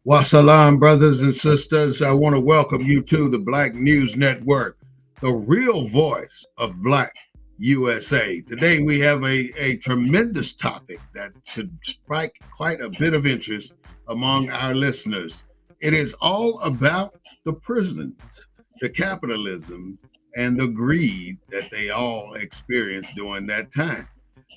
Wassalam, brothers and sisters. I want to welcome you to the Black News Network, the real voice of Black USA. Today we have a tremendous topic that should strike quite a bit of interest among our listeners. It is all about the prisons, the capitalism, and the greed that they all experienced during that time.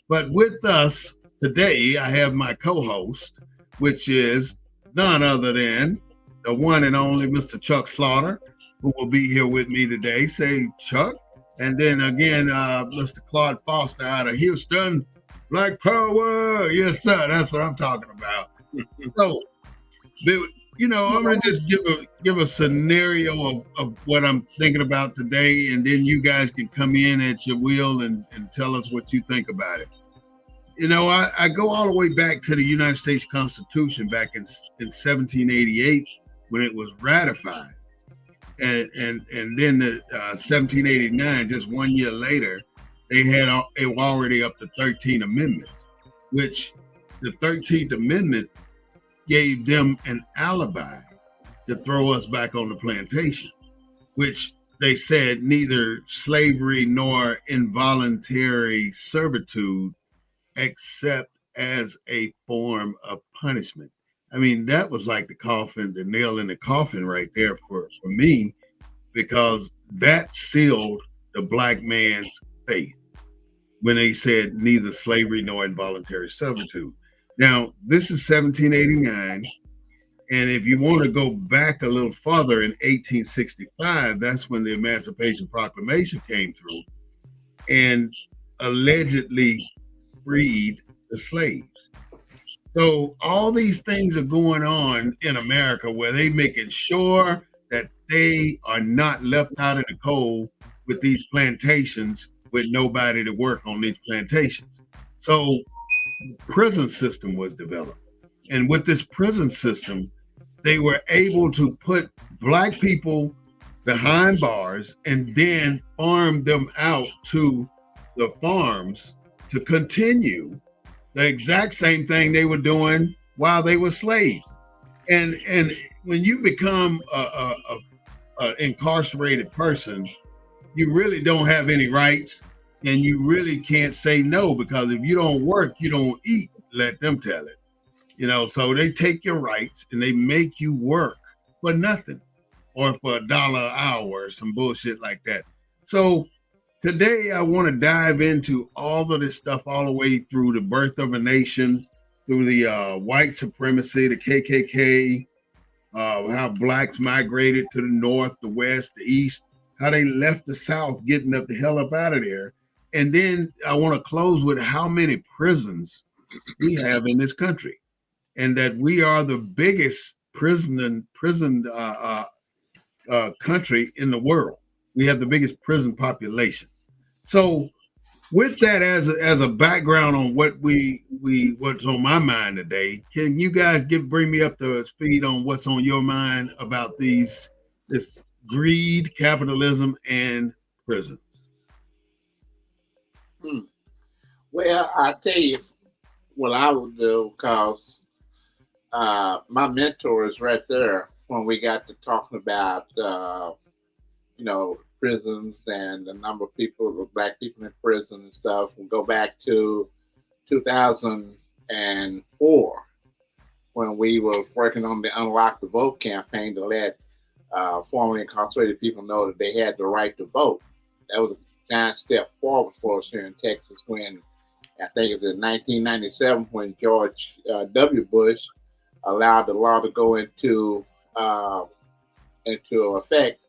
But with us today, I have my co-host, which is none other than the one and only Mr. Chuck Slaughter, who will be here with me today. Say, Chuck. And then again, Mr. Claude Foster out of Houston. Black Power. Yes, sir. That's what I'm talking about. So, I'm going to just give a scenario of what I'm thinking about today, and then you guys can come in at your will and tell us what you think about it. I go all the way back to the United States Constitution back in 1788 when it was ratified. And then the 1789, just 1 year later, they were already up to 13 amendments, which the 13th Amendment gave them an alibi to throw us back on the plantation, which they said neither slavery nor involuntary servitude except as a form of punishment. I mean, that was like the nail in the coffin right there for me, because that sealed the black man's faith when they said neither slavery nor involuntary servitude. Now, this is 1789. And if you want to go back a little further, in 1865, that's when the Emancipation Proclamation came through and allegedly freed the slaves. So all these things are going on in America where they making sure that they are not left out in the cold with these plantations with nobody to work on these plantations. So prison system was developed. And with this prison system, they were able to put black people behind bars and then farm them out to the farms to continue the exact same thing they were doing while they were slaves. And when you become a incarcerated person, you really don't have any rights, and you really can't say no, because if you don't work, you don't eat. Let them tell it. So they take your rights and they make you work for nothing, or for $1 an hour or some bullshit like that. So today I want to dive into all of this stuff, all the way through the birth of a nation, through the white supremacy, the KKK, how blacks migrated to the north, the west, the east, how they left the south, getting the hell up out of there. And then I want to close with how many prisons we have in this country, and that we are the biggest prison country in the world. We have the biggest prison population. So with that as a background on what's on my mind today, can you guys bring me up to speed on what's on your mind about this greed, capitalism, and prisons? Well, I tell you, what I would do, because my mentor is right there when we got to talking about, prisons and the number of people, black people in prison and stuff. We'll go back to 2004 when we were working on the Unlock the Vote campaign to let formerly incarcerated people know that they had the right to vote. That was a giant step forward for us here in Texas when I think it was in 1997 when George W. Bush allowed the law to go uh, into effect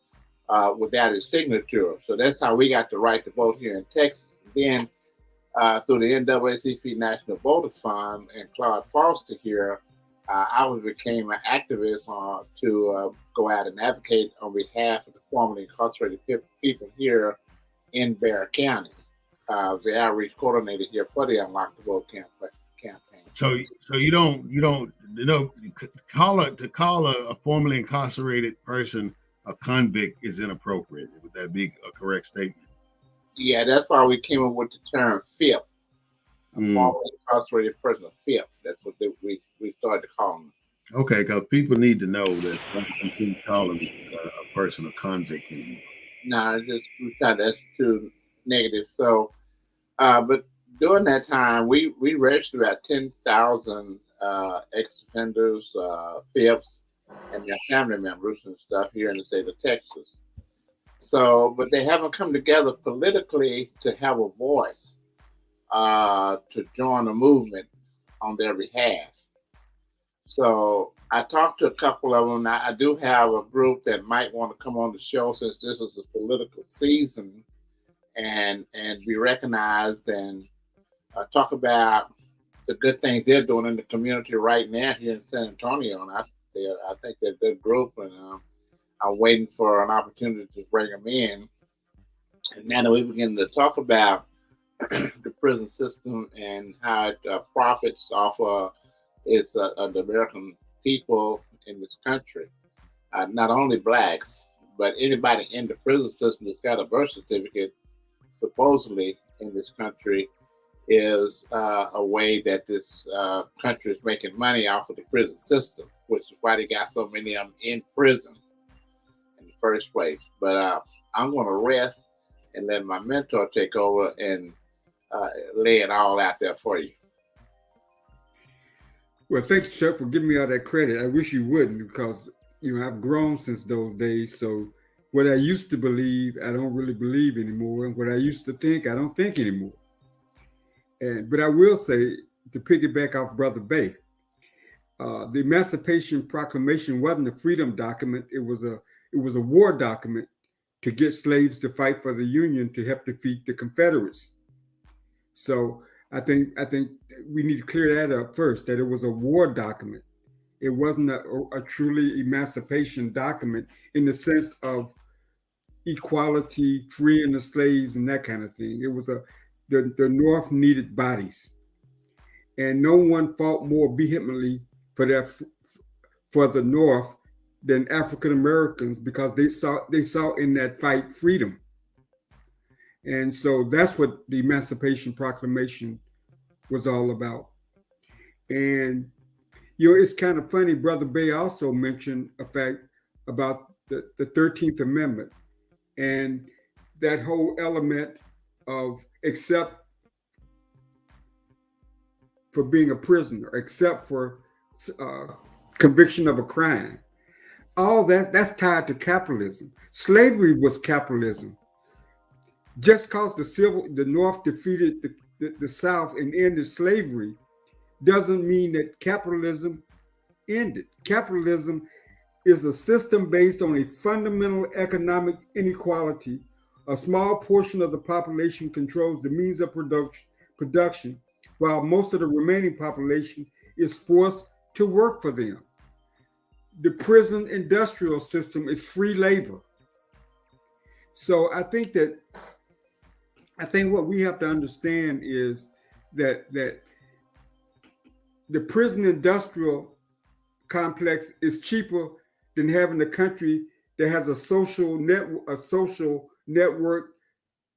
without his signature. So that's how we got the right to vote here in Texas. Then through the NAACP National Voter Fund and Claude Foster here, became an activist to go out and advocate on behalf of the formerly incarcerated people here in Bexar County. The outreach coordinator here for the Unlock the Vote campaign. So you don't call a formerly incarcerated person a convict is inappropriate. Would that be a correct statement? Yeah, that's why we came up with the term FIP. A formerly incarcerated person, a FIP. That's what we started calling them. Okay, because people need to know that you keep calling a person a convict anymore. No, it's just we thought that's too negative. So, but during that time, we registered about 10,000 ex-offenders, FIPs, and their family members and stuff here in the state of Texas. So, but they haven't come together politically to have a voice to join a movement on their behalf. So I talked to a couple of them. I do have a group that might want to come on the show since this is a political season and be recognized and talk about the good things they're doing in the community right now here in San Antonio. And I think they're a good group, and I'm waiting for an opportunity to bring them in. And now that we begin to talk about the prison system and how it profits off the American people in this country, not only blacks, but anybody in the prison system that's got a birth certificate, supposedly in this country, is a way that this country is making money off of the prison system, which is why they got so many of them in prison in the first place. But I'm going to rest and let my mentor take over and lay it all out there for you. Well, thank you, Chuck, for giving me all that credit. I wish you wouldn't, because I've grown since those days. So what I used to believe, I don't really believe anymore, and what I used to think, I don't think anymore. But I will say, to piggyback off Brother Bay, the Emancipation Proclamation wasn't a freedom document. It was a war document to get slaves to fight for the Union to help defeat the Confederates. So I think we need to clear that up first, that it was a war document. It wasn't a truly emancipation document in the sense of equality, freeing the slaves and that kind of thing. It was the North needed bodies. And no one fought more vehemently for the North than African Americans, because they saw in that fight freedom. And so that's what the Emancipation Proclamation was all about. And it's kind of funny. Brother Bay also mentioned a fact about the 13th Amendment and that whole element of except for being a prisoner, except for conviction of a crime. All that's tied to capitalism. Slavery was capitalism. Just because the North defeated the South and ended slavery doesn't mean that capitalism ended. Capitalism is a system based on a fundamental economic inequality. A small portion of the population controls the means of production, while most of the remaining population is forced to work for them. The prison industrial system is free labor. So I think what we have to understand is that the prison industrial complex is cheaper than having a country that has a social network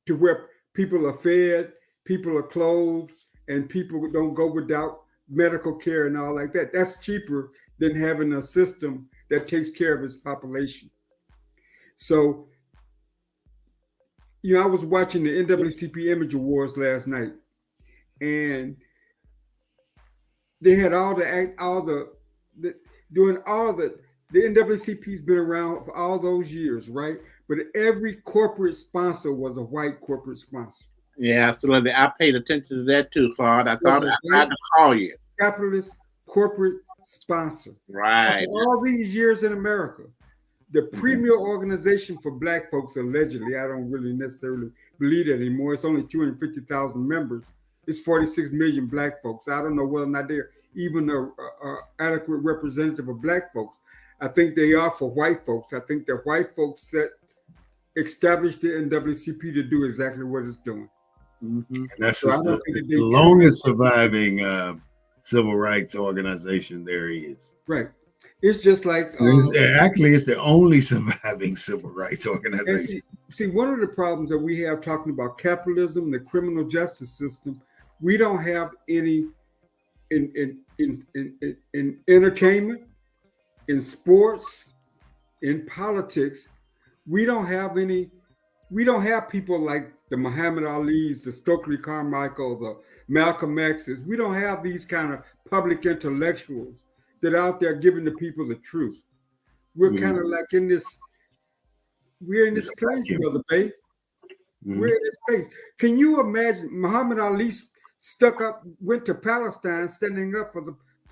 to where people are fed, people are clothed, and people don't go without medical care and all like that. That's cheaper than having a system that takes care of its population. So, I was watching the NAACP Image Awards last night, and they had the NAACP's been around for all those years, right? But every corporate sponsor was a white corporate sponsor. Yeah, absolutely. I paid attention to that too, Claude. I thought I tried to call you. Capitalist corporate sponsor. Right. After all these years in America, the premier organization for Black folks, allegedly, I don't really necessarily believe that anymore. It's only 250,000 members. It's 46 million Black folks. I don't know whether or not they're even a adequate representative of Black folks. I think they are for white folks. I think that white folks established the NAACP to do exactly what it's doing. Mm-hmm. And that's just the longest surviving civil rights organization there is. Right. It's just like it's the only surviving civil rights organization. See, one of the problems that we have talking about capitalism, the criminal justice system, we don't have any in entertainment, in sports, in politics. We don't have people like the Muhammad Ali's, the Stokely Carmichael, the Malcolm X's. We don't have these kind of public intellectuals that are out there giving the people the truth. We're kind of like we're in this place, Brother Bay. We're in this place. Can you imagine Muhammad Ali went to Palestine standing up for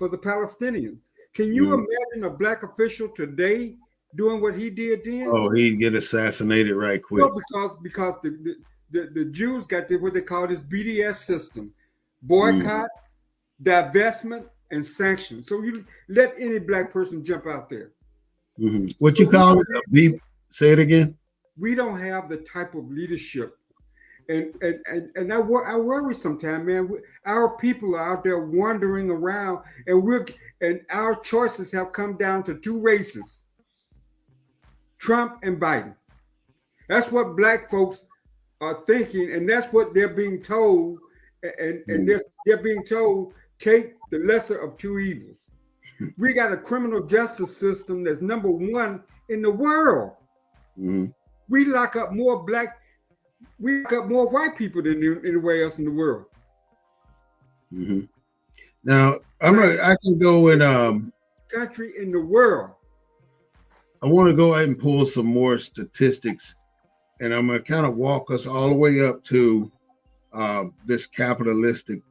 the Palestinians? Can you imagine a Black official today doing what he did then? Oh, he'd get assassinated right quick. No, because the Jews got what they call this BDS system: boycott, divestment, and sanctions. So you let any Black person jump out there. Mm-hmm. What you call it? Say it again. We don't have the type of leadership, and I worry sometimes, man. Our people are out there wandering around, and our choices have come down to two races: Trump and Biden. That's what Black folks are thinking, and that's what they're being told, and they're being told, take the lesser of two evils. We got a criminal justice system that's number one in the world. Mm-hmm. We lock up more white people than anywhere else in the world. Mm-hmm. Now I can go in country in the world. I want to go ahead and pull some more statistics, and I'm going to kind of walk us all the way up to this capitalistic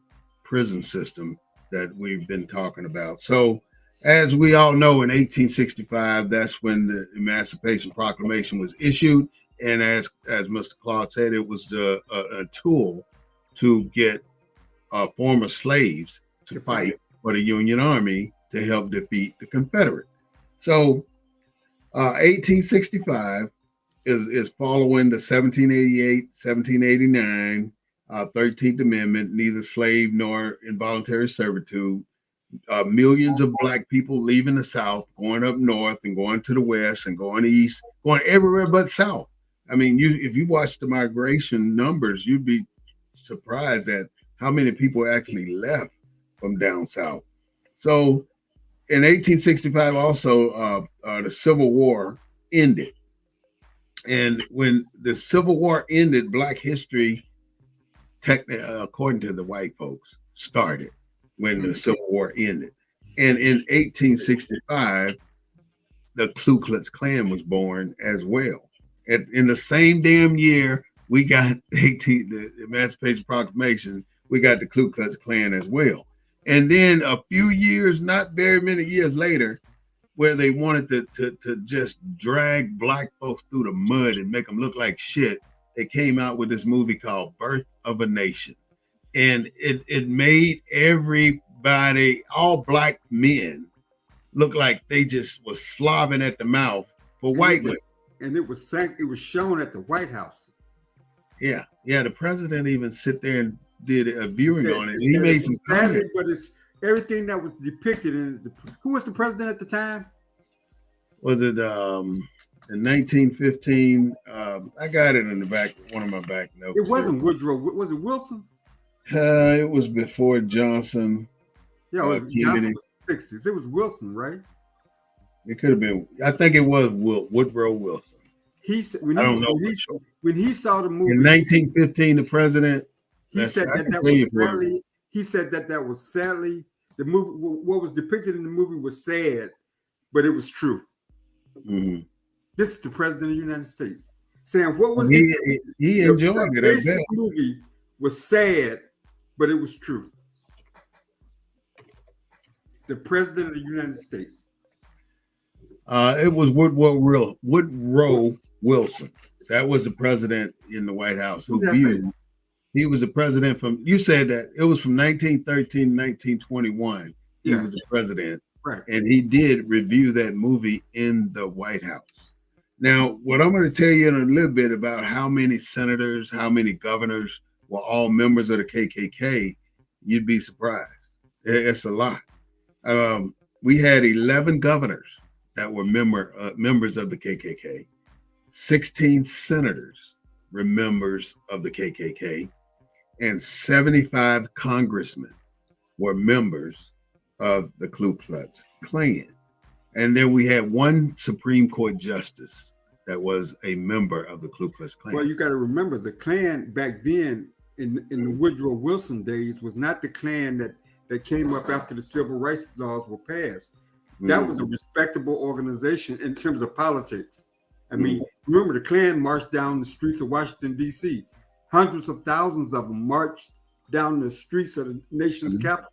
prison system that we've been talking about. So, as we all know, in 1865, that's when the Emancipation Proclamation was issued, and as Mr. Claude said, it was a tool to get former slaves to fight for the Union Army to help defeat the Confederate. So, 1865 is following the 1788, 1789 13th Amendment, neither slave nor involuntary servitude. Millions of Black people leaving the South, going up north and going to the West and going east, going everywhere but South. I mean, if you watch the migration numbers, you'd be surprised at how many people actually left from down South. So in 1865, also, the Civil War ended. And when the Civil War ended, Black history, according to the white folks, started when the Civil War ended. And in 1865, the Ku Klux Klan was born as well. In the same damn year, we got the Emancipation Proclamation, we got the Ku Klux Klan as well. And then a few years, not very many years later, where they wanted to just drag Black folks through the mud and make them look like shit, they came out with this movie called Birth of a Nation. And it made everybody, all Black men, look like they just was slobbing at the mouth for white women. And it was shown at the White House. Yeah. The president even sit there and did a viewing on it. He made some comments. But it's everything that was depicted in it. Who was the president at the time? Was it in 1915? I got it in the back, one of my back notes. It wasn't Woodrow. Was it Wilson? It was before Johnson. Yeah, it was, Johnson Kennedy. was 60s. It was Wilson, right? It could have been. I think it was Woodrow Wilson. He said when I he don't know for sure. when he saw the In movie, 1915, the president. he said I that can that tell you was for sadly. He said that that was sadly the movie. What was depicted in the movie was sad, but it was true. Mhm. This is the president of the United States saying what was he the enjoyed it. I basic bet. movie was sad, but it was true. The president of the United States. It was Woodrow Wilson. That was the president in the White House who viewed. He was the president from. You said that it was from 1913 to 1921. He was the president, right? And he did review that movie in the White House. Now, what I'm going to tell you in a little bit about how many senators, how many governors were all members of the KKK, you'd be surprised. It's a lot. We had 11 governors that were members of the KKK. 16 senators were members of the KKK, and 75 congressmen were members of the Ku Klux Klan. And then we had one Supreme Court justice that was a member of the Ku Klux Klan. Well, you got to remember the Klan back then in the Woodrow Wilson days was not the Klan that came up after the civil rights laws were passed. That was a respectable organization in terms of politics. I mean, remember the Klan marched down the streets of Washington, D.C. Hundreds of thousands of them marched down the streets of the nation's capital.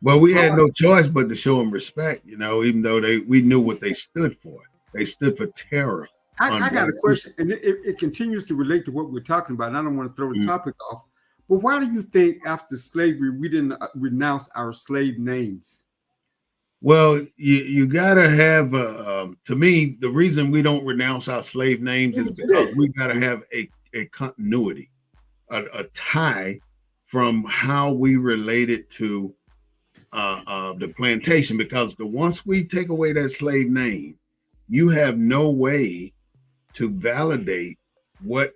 Well, we had no choice but to show them respect, even though we knew what they stood for. They stood for terror. I got a question, and it continues to relate to what we're talking about, and I don't want to throw the topic off. But why do you think after slavery we didn't renounce our slave names? Well, you got to have, to me, the reason we don't renounce our slave names is because we got to have a continuity, a tie from how we related to the plantation. Because once we take away that slave name, you have no way to validate what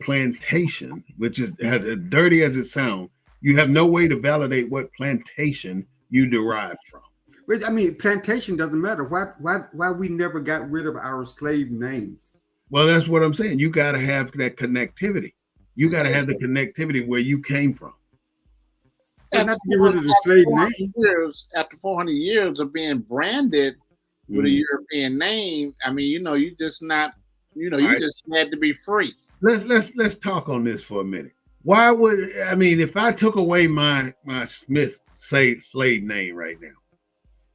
plantation, which is as dirty as it sounds, you have no way to validate what plantation you derive from. I mean, plantation doesn't matter. Why we never got rid of our slave names? Well, that's what I'm saying. You got to have that connectivity. You got to have the connectivity where you came from. And not to get rid of the slave name. After 400 years of being branded with a European name, I mean, you just not, you just had to be free. Let's talk on this for a minute. Why would if I took away my Smith slave name right now,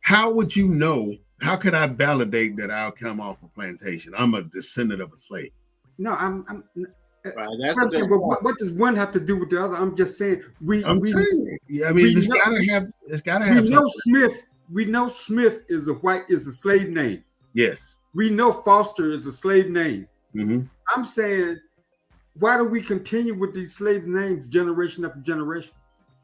how would you know? How could I validate that I'll come off a plantation? I'm a descendant of a slave. No, I'm right, what does one have to do with the other? I'm just saying it's gotta have. We know Smith is a slave name. Yes. We know Foster is a slave name. Mm-hmm. I'm saying, why do we continue with these slave names generation after generation?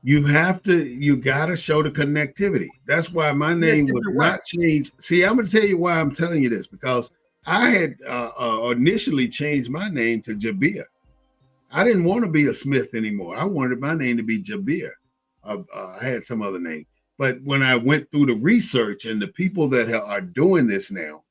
You gotta show the connectivity. That's why my name was not changed. See, I'm gonna tell you why I'm telling you this, because I had initially changed my name to Jabir. I didn't want to be a Smith anymore. I wanted my name to be Jabir. I had some other name. But when I went through the research and the people that are doing this now,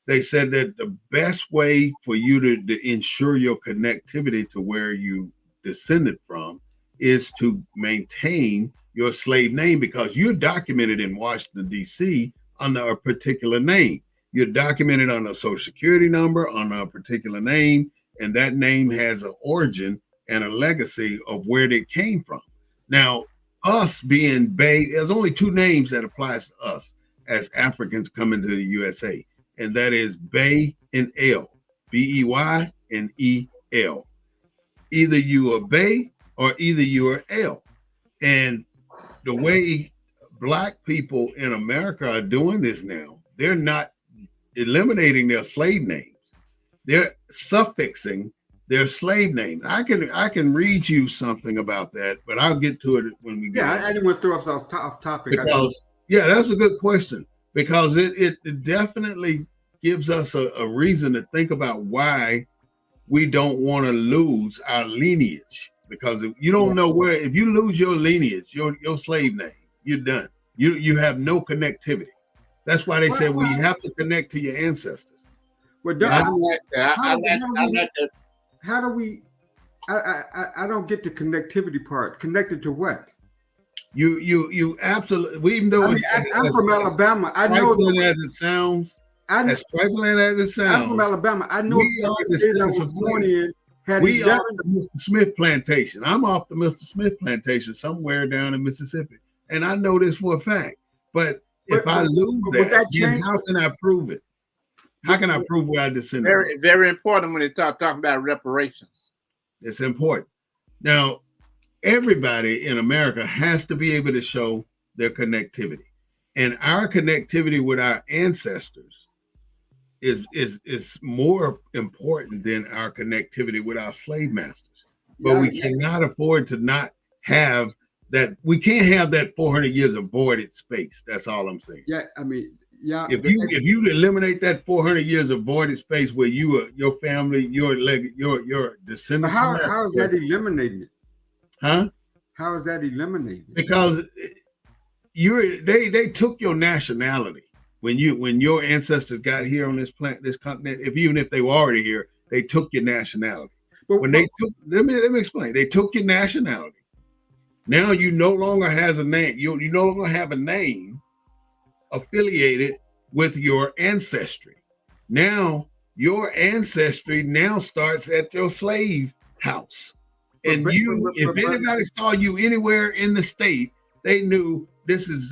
they said that the best way for you to ensure your connectivity to where you descended from is to maintain your slave name, because you're documented in Washington, D.C. under a particular name. You're documented on a social security number, on a particular name, and that name has an origin and a legacy of where they came from. Now, us being Bay, there's only two names that applies to us as Africans coming to the USA, and that is Bay and L, B-E-Y and E-L. Either you are Bay or either you are L. And the way Black people in America are doing this now, they're not eliminating their slave names. They're suffixing their slave name. I can read you something about that, but I'll get to it when we get. Yeah, I didn't want to throw us off topic. Because that's a good question, because it definitely gives us a reason to think about why we don't want to lose our lineage. Because if you don't know if you lose your lineage, your slave name, you're done. You have no connectivity. That's why they said, well, you have to connect to your ancestors. Well, I I mean, like that. I like that. how do we? I don't get the connectivity part. Connected to what? You absolutely. Even though I mean, I'm from Alabama. I know trifling that. as it sounds, I, as trifling as it I'm from sounds, Alabama. I know we that are the state I was descendants of born slaves. in had We are 11. the Mr. Smith plantation. I'm off the Mr. Smith plantation somewhere down in Mississippi, and I know this for a fact. But if I lose would that, that then change? how can I prove it? How can I prove where I descended from? Very, very important when they talking about reparations. It's important. Now, everybody in America has to be able to show their connectivity, and our connectivity with our ancestors is more important than our connectivity with our slave masters. But Yeah, we cannot afford to not have that. We can't have that 400 years of voided space. That's all I'm saying. yeah. I mean, yeah. If you eliminate that 400 years of voided space where your family, your descendants, how is that eliminating it? huh? How is that eliminating it? Because they took your nationality when your ancestors got here on this continent. Even if they were already here, they took your nationality. When they took, let me explain. They took your nationality. Now you no longer has a name. You no longer have a name affiliated with your ancestry. Now your ancestry now starts at your slave house. And if anybody saw you anywhere in the state, they knew this is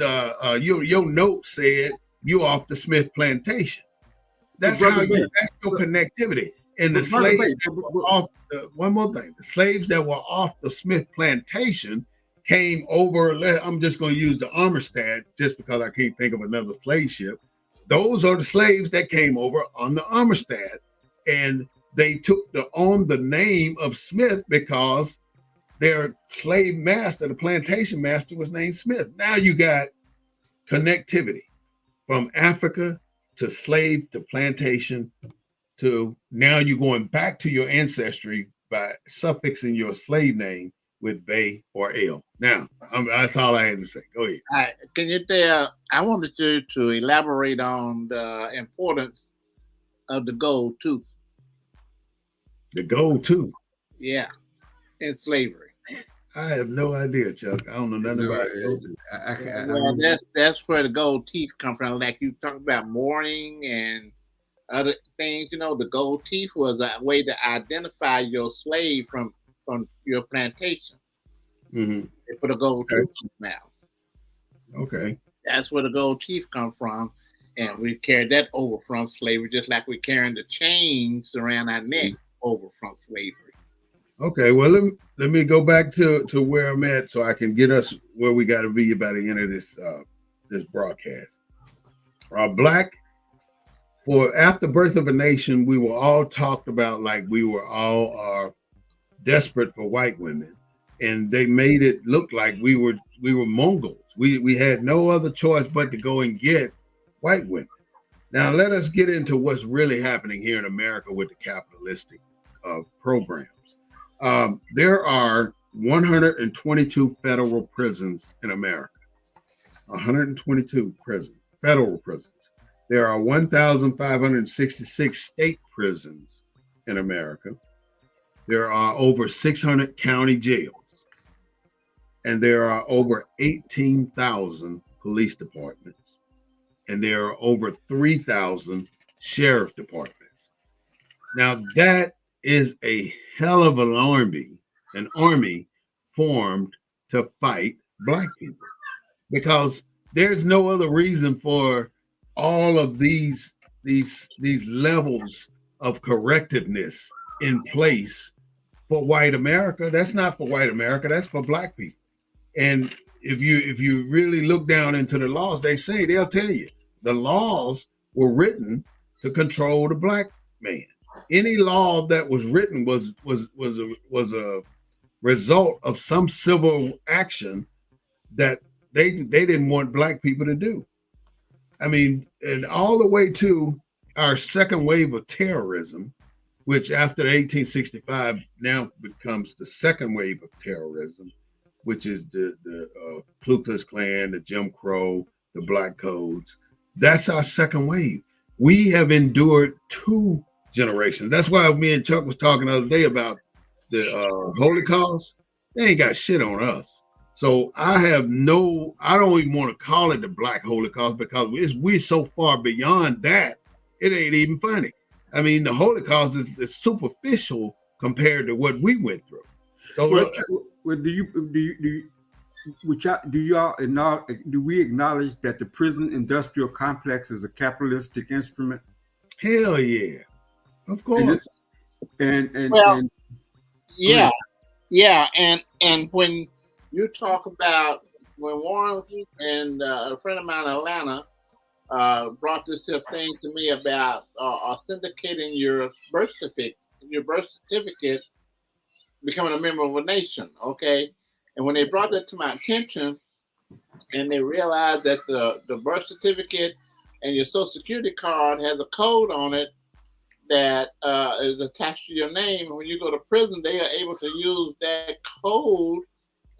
your note said you off the Smith plantation. That's how that's your connectivity. And the slaves one more thing, the slaves that were off the Smith plantation came over. I'm just going to use the Armistead just because I can't think of another slave ship. Those are the slaves that came over on the Armistead, and they took the name of Smith because their slave master, the plantation master, was named Smith. Now you got connectivity from Africa to slave to plantation to now you're going back to your ancestry by suffixing your slave name with Bay or L. Now, that's all I had to say. Go ahead. All right. Can you tell? I wanted you to elaborate on the importance of the gold tooth. The gold tooth. Yeah, in slavery. I have no idea, Chuck. I don't know nothing about it. Well, that's where the gold teeth come from. Like you talked about mourning and other things. You know, the gold teeth was a way to identify your slave from your plantation. Mm-hmm. They put a gold tooth in his mouth. Okay. That's where the gold teeth come from. And we carried that over from slavery, just like we're carrying the chains around our neck over from slavery. Okay, well, let me go back to where I'm at so I can get us where we got to be by the end of this broadcast. Black, for after Birth of a Nation, we were all talked about like we were all desperate for white women, and they made it look like we were Mongols. We had no other choice but to go and get white women. Now let us get into what's really happening here in America with the capitalistic programs. There are 122 federal prisons in America. 122 federal prisons. There are 1,566 state prisons in America. There are over 600 county jails. And there are over 18,000 police departments. And there are over 3,000 sheriff departments. Now that is a hell of an army formed to fight Black people, because there's no other reason for all of these levels of correctiveness in place for white America. That's not for white America, that's for Black people. And if you really look down into the laws, they'll tell you the laws were written to control the Black man. Any law that was written was a result of some civil action that they didn't want Black people to do. I mean, and all the way to our second wave of terrorism, which after 1865 now becomes the second wave of terrorism. which is the Ku Klux Klan, the Jim Crow, the Black Codes. That's our second wave. We have endured 2 generations. That's why me and Chuck was talking the other day about the Holocaust. They ain't got shit on us. So I don't even want to call it the Black Holocaust because we're so far beyond that, it ain't even funny. I mean, the Holocaust is superficial compared to what we went through. So do we acknowledge that the prison industrial complex is a capitalistic instrument? Hell yeah, of course. Yeah, and when you talk about when Warren and a friend of mine in Atlanta brought this thing to me about authenticating your birth certificate, becoming a member of a nation, okay? And when they brought that to my attention, and they realized that the birth certificate and your social security card has a code on it that is attached to your name. When you go to prison, they are able to use that code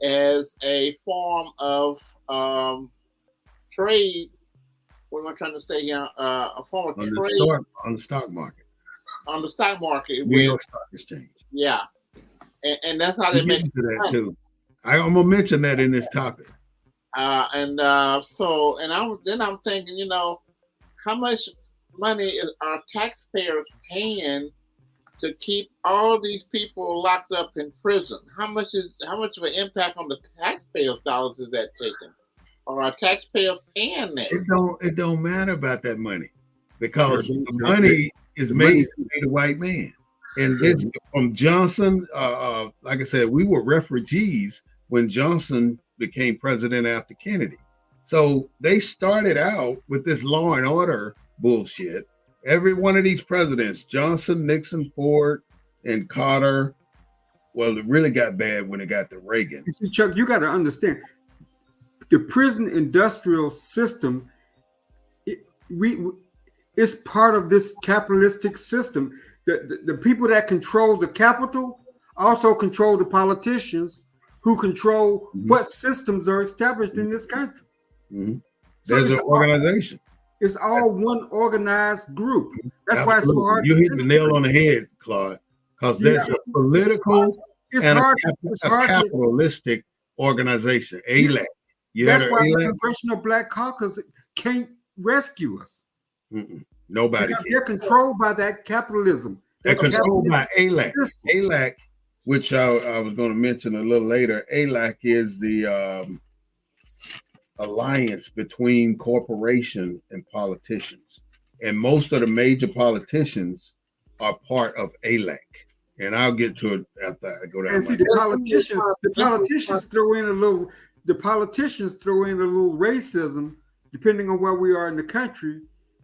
as a form of trade. What am I trying to say here? A form of trade on the stock market. On the stock market. New York Stock Exchange. Yeah. And that's how they make into that too. I'm gonna mention that in this topic. I'm thinking, you know, how much money are taxpayers paying to keep all these people locked up in prison? How much of an impact on the taxpayers' dollars is that taking? Or are taxpayers paying that? It don't matter about that money because the money is made to pay the white man. And this from Johnson, like I said, we were refugees when Johnson became president after Kennedy. So they started out with this law and order bullshit. Every one of these presidents, Johnson, Nixon, Ford, and Carter, well, it really got bad when it got to Reagan. See, Chuck, you got to understand, the prison industrial system, it's part of this capitalistic system. The people that control the capital also control the politicians who control what systems are established in this country. Mm-hmm. So there's an organization. It's all one organized group. That's why it's so hard. You hit the nail on the head, Claude, because there's a political a capitalistic organization, ALAC. That's why the Congressional Black Caucus can't rescue us. Nobody. Because they're controlled by that capitalism. They're controlled by ALAC. ALAC, which I was going to mention a little later. ALAC is the alliance between corporation and politicians. And most of the major politicians are part of ALAC. And I'll get to it after I go down. And see, the politicians throw in a little racism, depending on where we are in the country,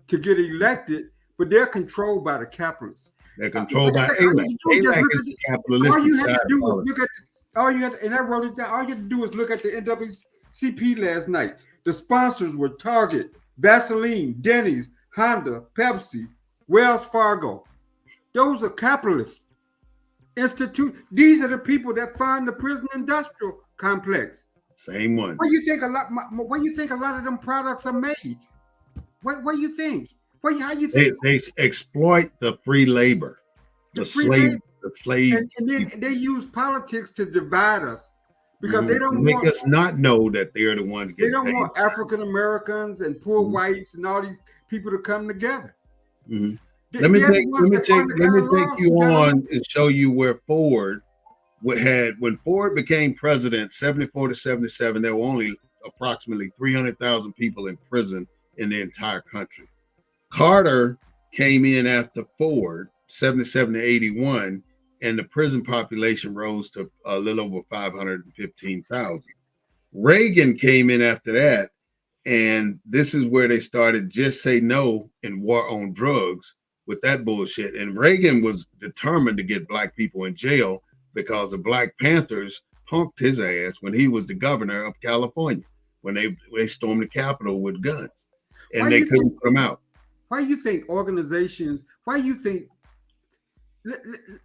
to get elected, but they're controlled by the capitalists. They're controlled by ALAC. ALAC is the capitalistic all you side have to do of is look at and I wrote it down. All you have to do is look at the NAACP last night. The sponsors were Target, Vaseline, Denny's, Honda, Pepsi, Wells Fargo. Those are capitalist institute. These are the people that fund the prison industrial complex. Same one. Where you think a lot of them products are made? What do you think? How you think they exploit the free labor, the slave, and then they use politics to divide us because they don't make us not know that they're the ones getting. They don't paid. want African Americans and poor whites and all these people to come together. Let me take you on and show you where Ford when Ford became president, 74 to 77. There were only approximately 300,000 people in prison in the entire country. Carter came in after Ford, 77 to 81, and the prison population rose to a little over 515,000. Reagan came in after that, and this is where they started Just Say No in War on Drugs with that bullshit. And Reagan was determined to get black people in jail because the Black Panthers punked his ass when he was the governor of California, when they stormed the Capitol with guns, and they couldn't put them out. Why do you think organizations? Why do you think?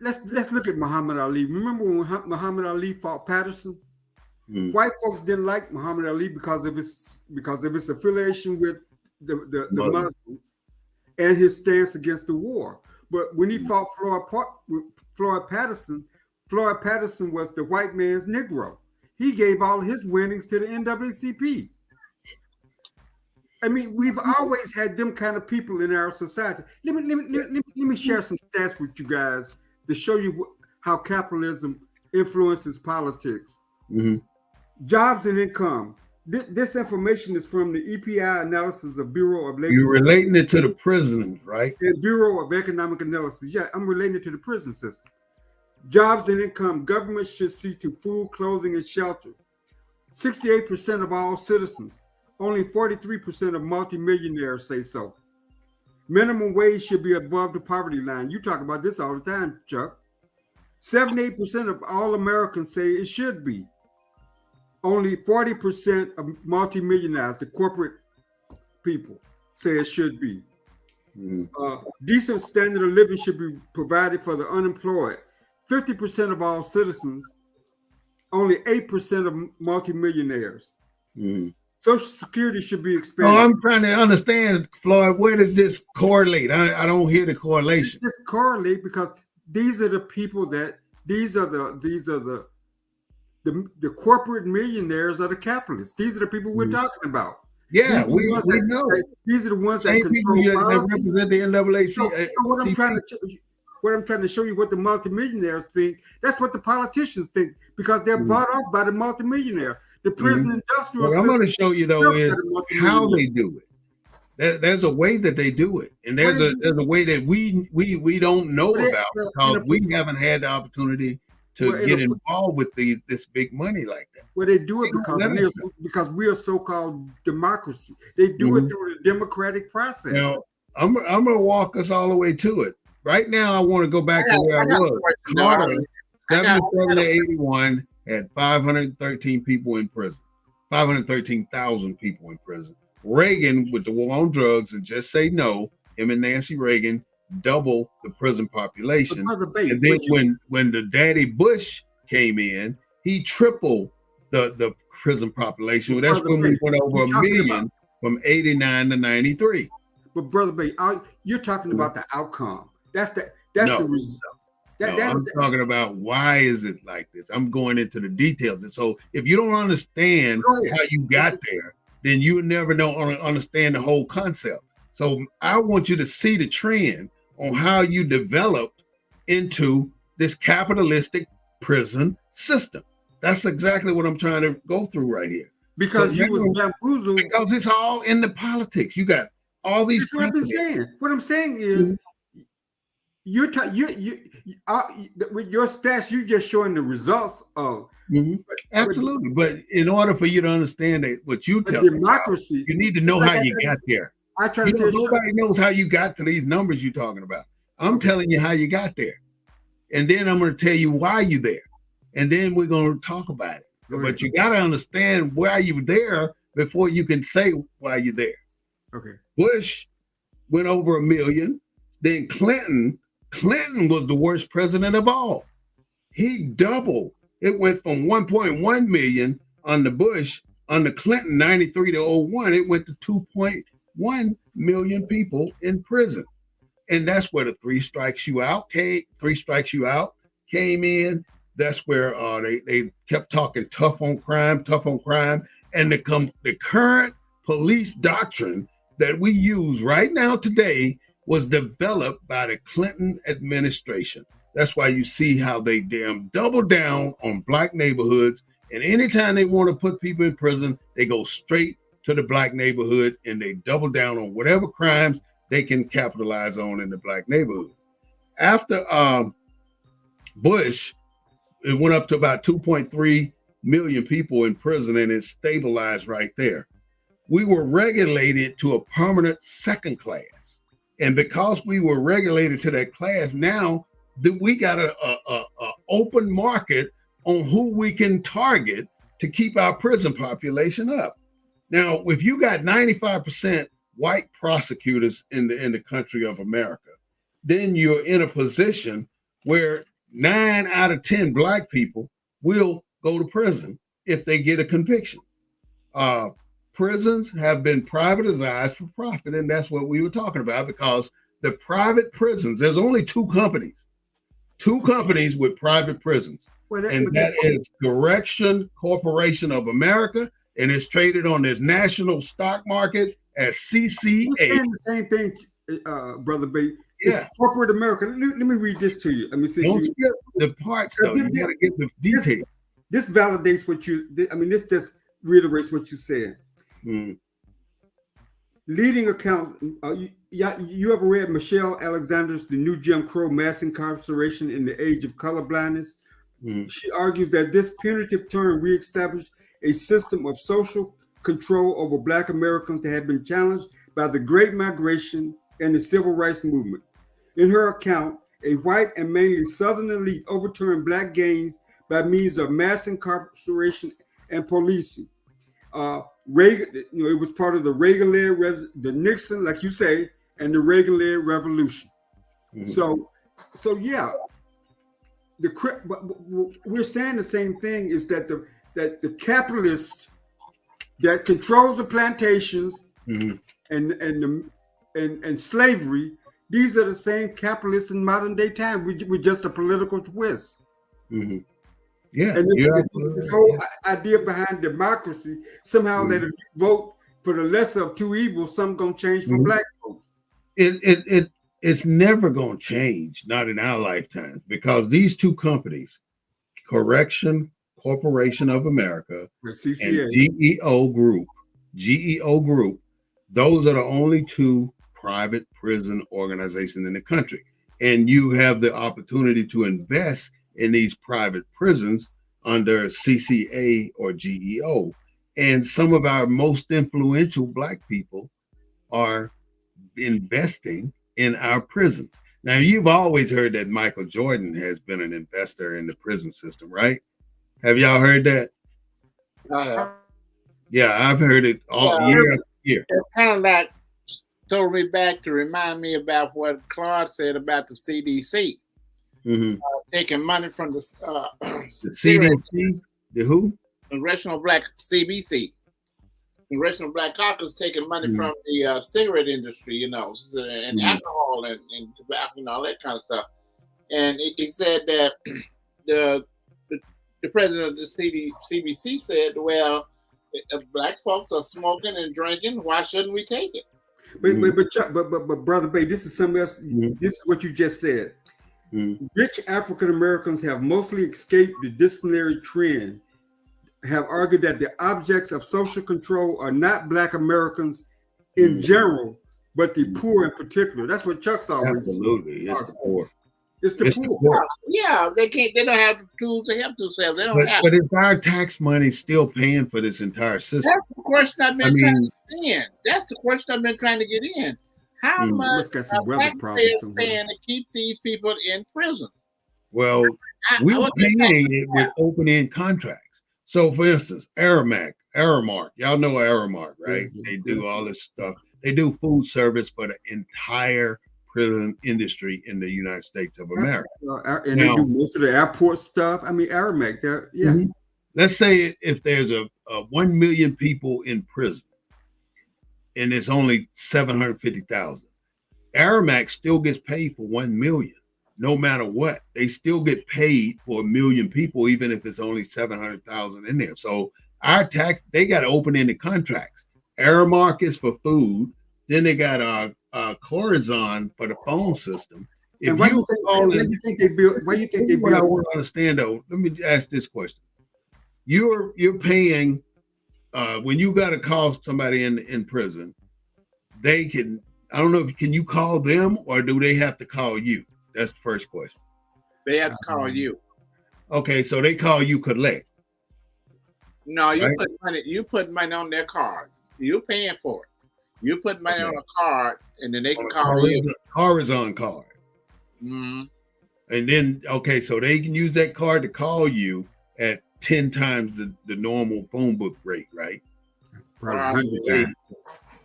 Let's look at Muhammad Ali. Remember when Muhammad Ali fought Patterson? White folks didn't like Muhammad Ali because of his affiliation with the Muslims and his stance against the war. But when he fought Floyd Patterson was the white man's Negro. He gave all his winnings to the NAACP. I mean, we've always had them kind of people in our society. Let me share some stats with you guys to show you how capitalism influences politics. Mm-hmm. Jobs and income. This information is from the EPI analysis of Bureau of Labor. You're relating it to the prisons, right? The Bureau of Economic Analysis. Yeah, I'm relating it to the prison system. Jobs and income. Government should see to food, clothing, and shelter. 68% of all citizens. Only 43% of multimillionaires say so. Minimum wage should be above the poverty line. You talk about this all the time, Chuck. 78% of all Americans say it should be. Only 40% of multimillionaires, the corporate people, say it should be. Decent standard of living should be provided for the unemployed. 50% of all citizens, only 8% of multimillionaires. Social Security should be expanded. Oh, I'm trying to understand, Floyd, where does this correlate? I don't hear the correlation. This correlate because these are the people these are the corporate millionaires are the capitalists. These are the people we're talking about. Yeah, we know. These are the ones that control that represent the NAACP. So what I'm trying to show you what the multimillionaires think, that's what the politicians think, because they're bought off by the multimillionaire. The prison industrial What I'm going to show you, though, is how they do it. There's a way that they do it, and there's a way that we don't know about because we haven't had the opportunity to get involved with this big money like that. Well, they do it because we are so-called democracy. They do it through the democratic process. Now, I'm going to walk us all the way to it. Right now, I want to go back to where I was. Carter, 77 to 81, had 513 people in prison, 513,000 people in prison. Reagan, with the war on drugs and Just Say No, him and Nancy Reagan double the prison population. And then when the daddy Bush came in, he tripled the prison population. That's when we went over a million from 89 to 93. But Brother Bay, you're talking about the outcome. That's the result. I'm talking about why is it like this? I'm going into the details. And so if you don't understand how you got there, then you never understand the whole concept. So I want you to see the trend on how you developed into this capitalistic prison system. That's exactly what I'm trying to go through right here. Because you was bamboozled. Because it's all in the politics. You got all these. That's what I'm saying. What I'm saying is, with your stats, you're just showing the results of. Absolutely, but in order for you to understand what you tell democracy, you need to know how you got there. Nobody knows how you got to these numbers you're talking about. I'm telling you how you got there, and then I'm going to tell you why you're there, and then we're going to talk about it. But you got to understand why you're there before you can say why you're there. Okay. Bush went over 1 million. Then Clinton was the worst president of all. He doubled. It went from 1.1 million under Bush. Under Clinton, 93 to 01, it went to 2.1 million people in prison. And that's where the three strikes you out came in. That's where they kept talking tough on crime. And the current police doctrine that we use right now today was developed by the Clinton administration. That's why you see how they double down on black neighborhoods. And anytime they want to put people in prison, they go straight to the black neighborhood and they double down on whatever crimes they can capitalize on in the black neighborhood. After Bush, it went up to about 2.3 million people in prison and it stabilized right there. We were regulated to a permanent second class. And because we were regulated to that class, now we got a open market on who we can target to keep our prison population up. Now, if you got 95% white prosecutors in the country of America, then you're in a position where 9 out of 10 black people will go to prison if they get a conviction. Prisons have been privatized for profit, and that's what we were talking about, because the private prisons, there's only two companies with private prisons, and that is Correction Corporation of America, and it's traded on the national stock market as CCA. You're saying the same thing, Brother Bate. It's corporate America. Let me read this to you. I mean, don't skip the parts, though. You got to get the details. This validates what you. This just reiterates what you said. Leading account. You ever read Michelle Alexander's The New Jim Crow: Mass Incarceration in the Age of Colorblindness? She argues that this punitive term reestablished a system of social control over Black Americans that had been challenged by the Great Migration and the Civil Rights Movement. In her account, a white and mainly Southern elite overturned Black gains by means of mass incarceration and policing. Reagan, it was part of the Reagan-led, the Nixon, like you say, and the Reagan-led revolution. So yeah, we're saying the same thing, is that the capitalist that controls the plantations and slavery, these are the same capitalists in modern day time with just a political twist. Yeah, and this whole idea behind democracy, somehow that if you vote for the lesser of two evils, something's gonna change for Black folks. It's never gonna change, not in our lifetimes, because these two companies, Correction Corporation of America CCA. and GEO Group, those are the only two private prison organizations in the country. And you have the opportunity to invest in these private prisons under CCA or GEO. And some of our most influential Black people are investing in our prisons. Now, you've always heard that Michael Jordan has been an investor in the prison system, right? Have y'all heard that? I have. Yeah, I've heard it all year after year. It's kind of like told me back to remind me about what Claude said about the CDC. Taking money from the CDC, the who? Congressional Black CBC, Congressional Black Caucus, taking money from the cigarette industry, and alcohol and tobacco and all that kind of stuff. And he said that the president of the CBC said, "Well, if Black folks are smoking and drinking, why shouldn't we take it?" But Brother Bay, this is something else. This is what you just said. Rich African Americans have mostly escaped the disciplinary trend, have argued that the objects of social control are not Black Americans in general, but the poor in particular. That's what Chuck's always Absolutely, it's the poor. It's the poor. Yeah, they don't have the tools to help themselves. But is our tax money still paying for this entire system? That's the question I've been trying to get in. That's the question I've been trying to get in. How much are taxpayers paying to keep these people in prison? Well, we're paying it with open-end contracts. So, for instance, Aramark, y'all know Aramark, right? They do all this stuff. They do food service for the entire prison industry in the United States of America. And they do most of the airport stuff. I mean, Aramark, Let's say if there's a 1 million people in prison, and it's only 750,000. Aramark still gets paid for 1 million, no matter what. They still get paid for 1 million people, even if it's only 700,000 in there. So our tax, they got open-ended contracts. Aramark is for food. Then they got Corazon for the phone system. And why do you think they built? Why do you think they built? What I want to understand, though, let me ask this question: You're paying. When you got to call somebody in prison, they can, I don't know, can you call them or do they have to call you? That's the first question. They have to call you. Okay, so they call you collect. No, you put money on their card. You're paying for it. You put money on a card and then they can call you. Corazon card. And then, okay, so they can use that card to call you at 10 times the normal phone book rate, right? Probably 100 times.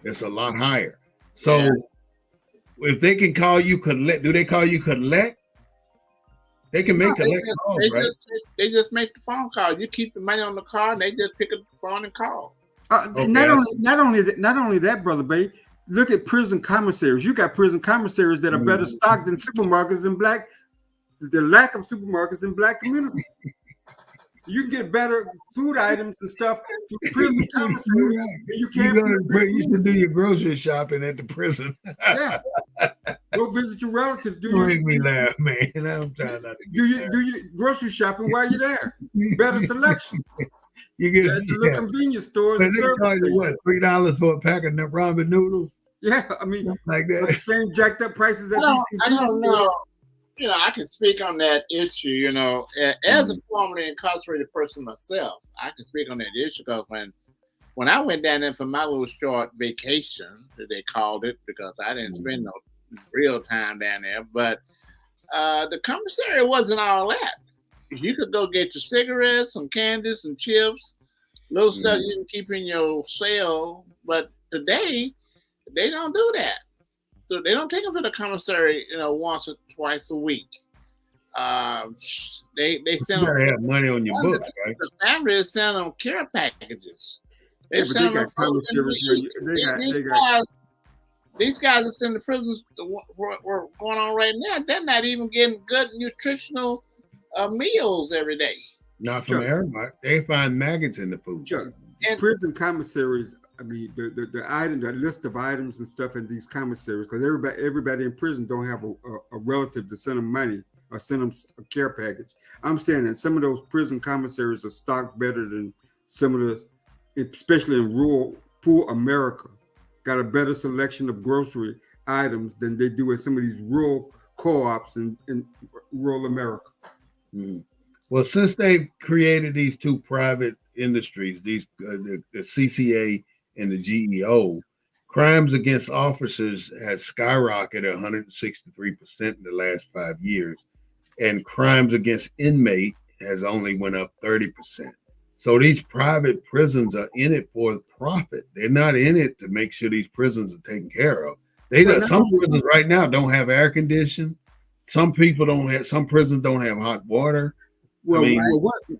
It's a lot higher. So if they can call you collect, do they call you collect? They can No, make collect calls, right? they just make the phone call. You keep the money on the card, and they just pick up the phone and call. Okay. Not only that, Brother Bay. Look at prison commissaries. You got prison commissaries that are better stocked than supermarkets in black. The lack of supermarkets in black communities. You can get better food items and stuff through prison commissaries. You should do your grocery shopping at the prison. Yeah. Go visit your relatives. Make me laugh, man. I'm trying not to do your grocery shopping while you're there. Better selection. You get the little convenience stores. But they charge you what, $3 for a pack of ramen noodles? Yeah, I mean, like that. The same jacked up prices. I don't know. You know, I can speak on that issue. You know, as a formerly incarcerated person myself, I can speak on that issue because when I went down there for my little short vacation, that they called it, because I didn't spend no real time down there, but the commissary wasn't all that. You could go get your cigarettes, some candy, some chips, little stuff you can keep in your cell. But today, they don't do that. So they don't take them to the commissary, you know, once or twice a week. They send them. Have money on your books, right? The family is sending them care packages. They send them. These guys that's in the prisons we're going on right now, they're not even getting good nutritional meals every day. Not from everybody. They find maggots in the food. Prison commissaries. I mean, the list of items and stuff in these commissaries, because everybody in prison don't have a relative to send them money or send them a care package. I'm saying that some of those prison commissaries are stocked better than some of the, especially in rural, poor America, got a better selection of grocery items than they do in some of these rural co-ops in rural America. Well, since they've created these two private industries, the CCA and the GEO, crimes against officers has skyrocketed 163% in the last 5 years, and crimes against inmate has only went up 30%. So these private prisons are in it for profit. They're not in it to make sure these prisons are taken care of. Some prisons right now don't have air conditioning. Some prisons don't have hot water. Well,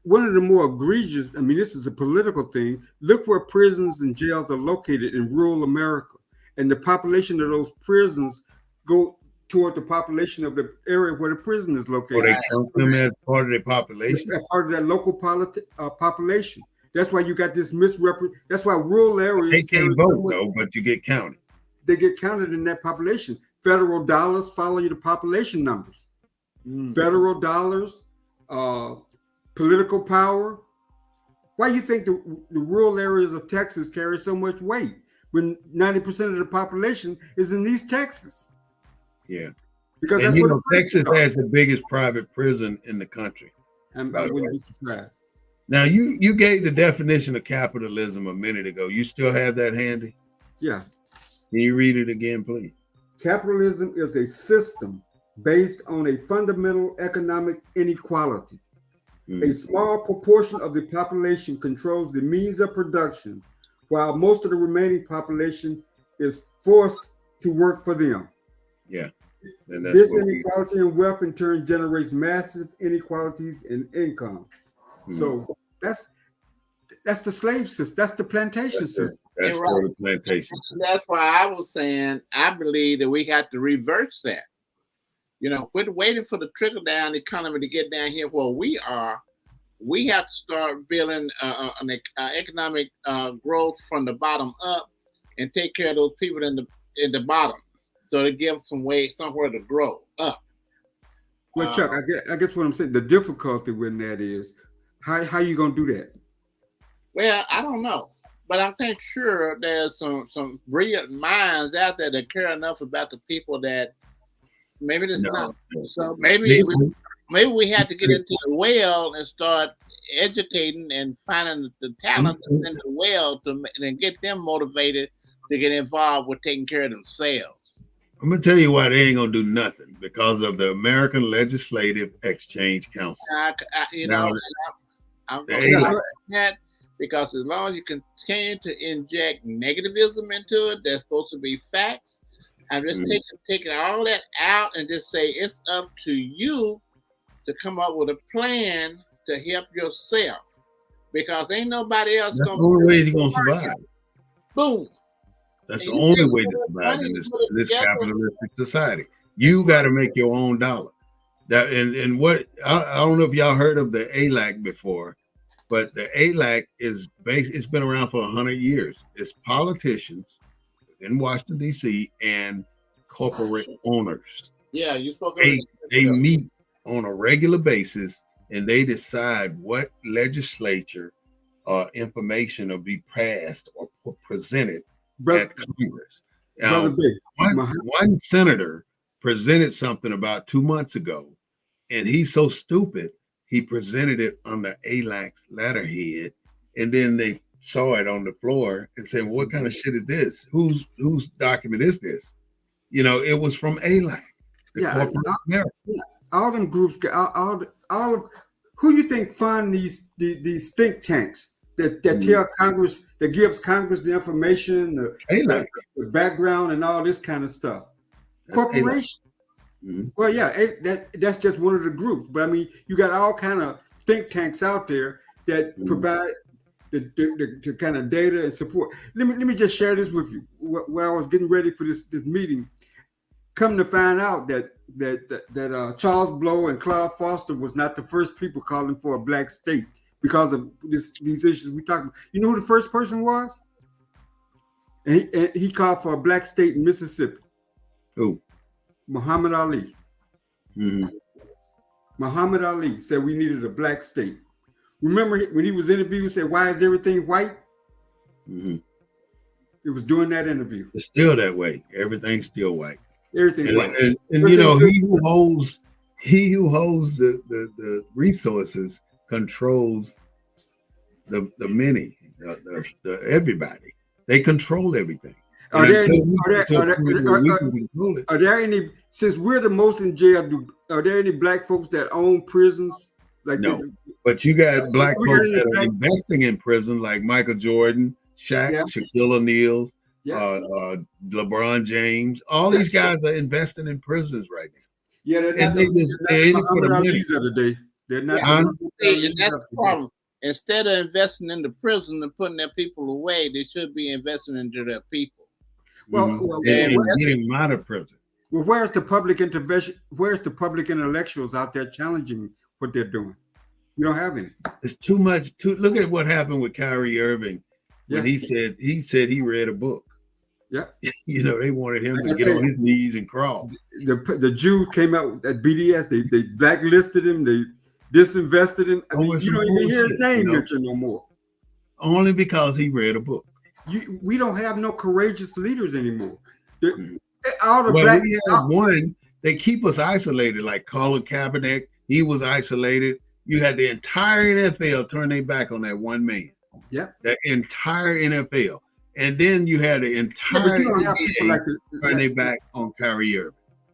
one of the more egregious, I mean, this is a political thing. Look where prisons and jails are located in rural America. And the population of those prisons go toward the population of the area where the prison is located. They count them as part of their population. As part of that local population. That's why you got this misrepresentation. That's why rural areas. They can't vote, though, but you get counted. They get counted in that population. Federal dollars follow the population numbers. Federal dollars. Political power. Why do you think the rural areas of Texas carry so much weight when 90% of the population is in East Texas? Yeah, because that's what Texas has the biggest private prison in the country. I wouldn't be surprised. Now you gave the definition of capitalism a minute ago. You still have that handy? Yeah. Can you read it again, please? Capitalism is a system based on a fundamental economic inequality. A small proportion of the population controls the means of production, while most of the remaining population is forced to work for them. Yeah. This inequality in wealth in turn generates massive inequalities in income. So that's the slave system. That's the plantation system. That's the plantation. That's why I was saying I believe that we got to reverse that. You know, quit waiting for the trickle down economy to get down here where we are. We have to start building an economic growth from the bottom up and take care of those people in the bottom, so to give some way somewhere to grow up. Well, Chuck, I guess what I'm saying, the difficulty with that is how you gonna do that? Well, I don't know, but I'm pretty sure there's some brilliant minds out there that care enough about the people that. Maybe it's not. So maybe we had to get into the well and start educating and finding the talent in the well to and get them motivated to get involved with taking care of themselves. I'm gonna tell you why they ain't gonna do nothing, because of the American Legislative Exchange Council. I'm going to like that, because as long as you continue to inject negativism into it, that's supposed to be facts. I'm just taking all that out and just say it's up to you to come up with a plan to help yourself, because ain't nobody else That's gonna the only way you're do gonna it for survive. you. Boom. That's And the you only think way you to got survive money in to this put it this together? capitalistic society. You got to make your own dollar. That and what I don't know if y'all heard of the ALAC before, but the ALAC is based. It's been around for 100 years. It's politicians in Washington D.C. and corporate owners. Yeah, you spoke of They it. meet on a regular basis and they decide what legislature information will be passed or presented brother, at Congress. brother Now, Big. one senator presented something about 2 months ago, and he's so stupid, he presented it on the ALAC's letterhead, and then they saw it on the floor and said, well, what kind of shit is this? Whose document is this? You know, it was from ALAC, the Yeah, corporate America. all them groups, all of who you think fund these think tanks that tell Congress, that gives Congress the information, ALAC. the background, and all this kind of stuff. That's Corporation. Mm-hmm. Well, yeah, that's just one of the groups. But I mean, you got all kind of think tanks out there that provide the kind of data and support. Let me just share this with you. While I was getting ready for this meeting, come to find out that Charles Blow and Claude Foster was not the first people calling for a black state because of these issues we talked about. You know who the first person was? And he called for a black state in Mississippi. Who? Muhammad Ali. Mm-hmm. Muhammad Ali said we needed a black state. Remember when he was interviewed and said, why is everything white? Mm-hmm. It was during that interview. It's still that way. Everything's still white. Everything white. And you know, he who holds the resources controls the many, the everybody. They control everything. Are there any, since we're the most in jail, are there any black folks that own prisons? Like no, but you got black folks that are investing in prison, like Michael Jordan, Shaq, Shaquille O'Neal, LeBron James. All these guys are investing in prisons right now. Yeah, they're not Muhammad Ali's of the day. They're not. And that's the problem. Instead of investing in the prison and putting their people away, they should be investing into their people. Well, getting them out of prison. Well, where's the public intervention? Where's the public intellectuals out there challenging what they're doing? You don't have any. It's too much. Look at what happened with Kyrie Irving when he said he read a book. Yeah, you know, they wanted him to get on his knees and crawl. The Jew came out at BDS. They blacklisted him. They disinvested him. I mean, you don't even hear his name mentioned no more. Only because he read a book. We don't have no courageous leaders anymore. We have one. They keep us isolated, like Colin Kaepernick. He was isolated. You had the entire NFL turn their back on that one man. Yeah, that entire NFL. And then you had the entire NBA turn their back on Kyrie Irving.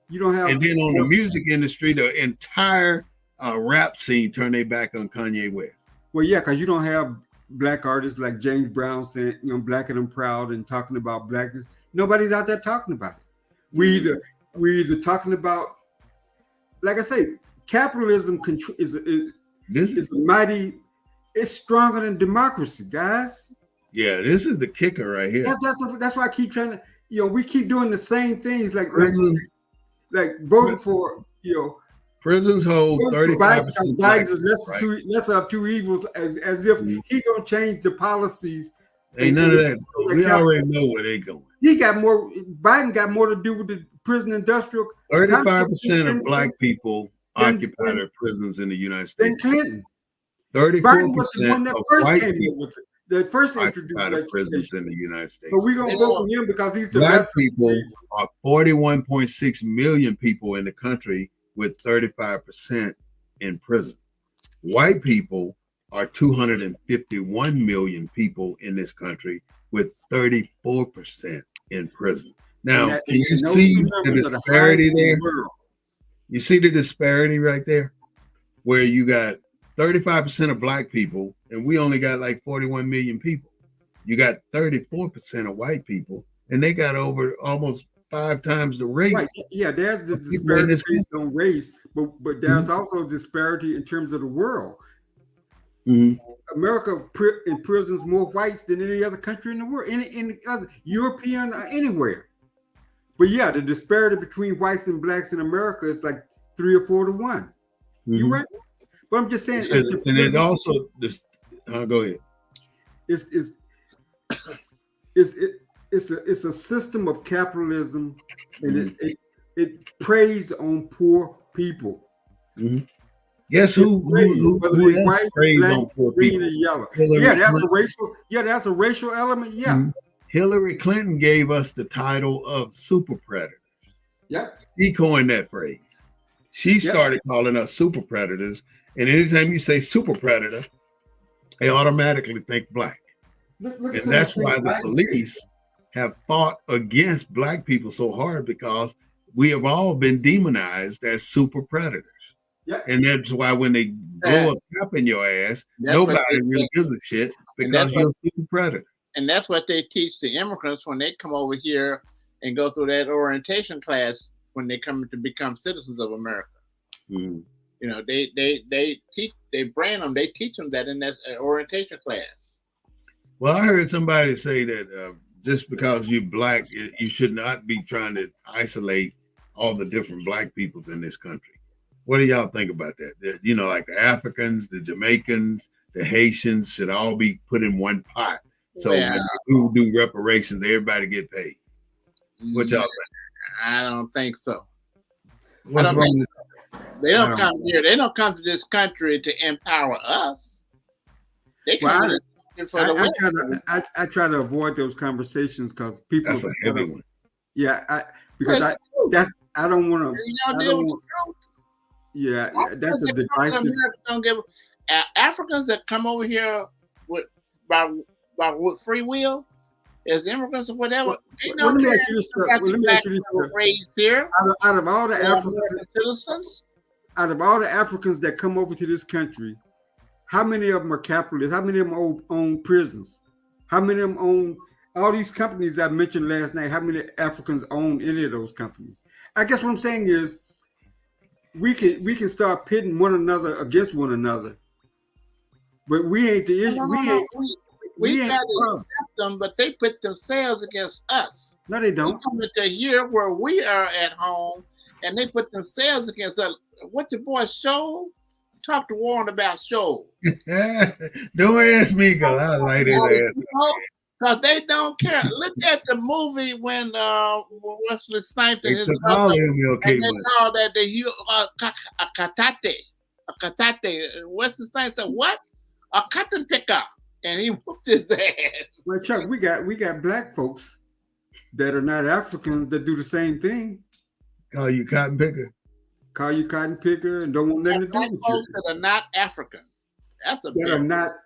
You don't have, and then on the music industry, the entire rap scene turn their back on Kanye West. Well, yeah, because you don't have black artists like James Brown saying, you know, black and I'm proud and talking about blackness. Nobody's out there talking about it. We either talking about, like I say, capitalism is a mighty. It's stronger than democracy, guys. Yeah, this is the kicker right here. That's why I keep trying to, you know, we keep doing the same things like voting for, you know, prisons hold 35%. Biden is lesser of two evils, as if he gonna change the policies. Ain't none of that. We already know where they going. Biden got more to do with the prison industrial. 35% of black people occupy their prisons in the United States. Then Clinton. 34% of white people that first introduced the prisons in the United States. But we're gonna vote for him because he's the black people are 41.6 million people in the country with 35% in prison. White people are 251 million people in this country with 34% in prison. Now, can you see the disparity there? You see the disparity right there, where you got 35% of black people, and we only got like 41 million people. You got 34% of white people, and they got over almost 5 times the rate. Right. Yeah, there's the of people in disparity this based on race, but there's also disparity in terms of the world. Mhm. America imprisons more whites than any other country in the world, any other European or anywhere. But yeah, the disparity between whites and blacks in America is like 3 or 4 to 1. You're Mhm. right. But I'm just saying, It says- and it also this. Go ahead. it's it's it's it's a system of capitalism, and it preys on poor people. Mm-hmm. Guess who else white, preys black, on poor green, people? and yellow. Hillary That's a racial element. Yeah. Mm-hmm. Hillary Clinton gave us the title of super predators. Yep. She coined that phrase. She started calling us super predators. And anytime you say super predator, they automatically think black. Look and that's why the police have fought against black people so hard, because we have all been demonized as super predators. Yeah. And that's why when they blow a cap in your ass, nobody really gives a shit, because you're a super predator. And that's what they teach the immigrants when they come over here and go through that orientation class when they come to become citizens of America. Mm-hmm. You know, they brand them, they teach them that in that orientation class. Well, I heard somebody say that just because you're black, you should not be trying to isolate all the different black peoples in this country. What do y'all think about that? You know, like the Africans, the Jamaicans, the Haitians should all be put in one pot. So when you do reparations, everybody get paid. What y'all think? I don't think so. What's wrong? They don't come here. They don't come to this country to empower us. They come to this country for the I try to avoid those conversations because people. That's a heavy one. Yeah, I don't want to. Yeah, that's a divisive. Don't give Africans that come over here by free will, as immigrants or whatever. Let me ask you this. Raised here. Out of all the Africans, citizens. Out of all the Africans that come over to this country, how many of them are capitalists? How many of them own prisons? How many of them own all these companies I mentioned last night? How many Africans own any of those companies? I guess what I'm saying is we can start pitting one another against one another, but we ain't the issue. We got to accept them, but they put themselves against us. No, they don't. They come to here where we are at home, and they put themselves against us. What your boy Shoal? Talk to Warren about Shoal. Don't ask me, because I like his ass. Because they don't care. Look at the movie when Wesley Snipes and his brother, they call that a katate. Wesley Snipes said, "What? A cotton picker." And he whooped his ass. Well, Chuck, we got black folks that are not Africans that do the same thing. Call you cotton picker. Call you cotton picker and don't want nothing to do with you. Folks that are not African. That are not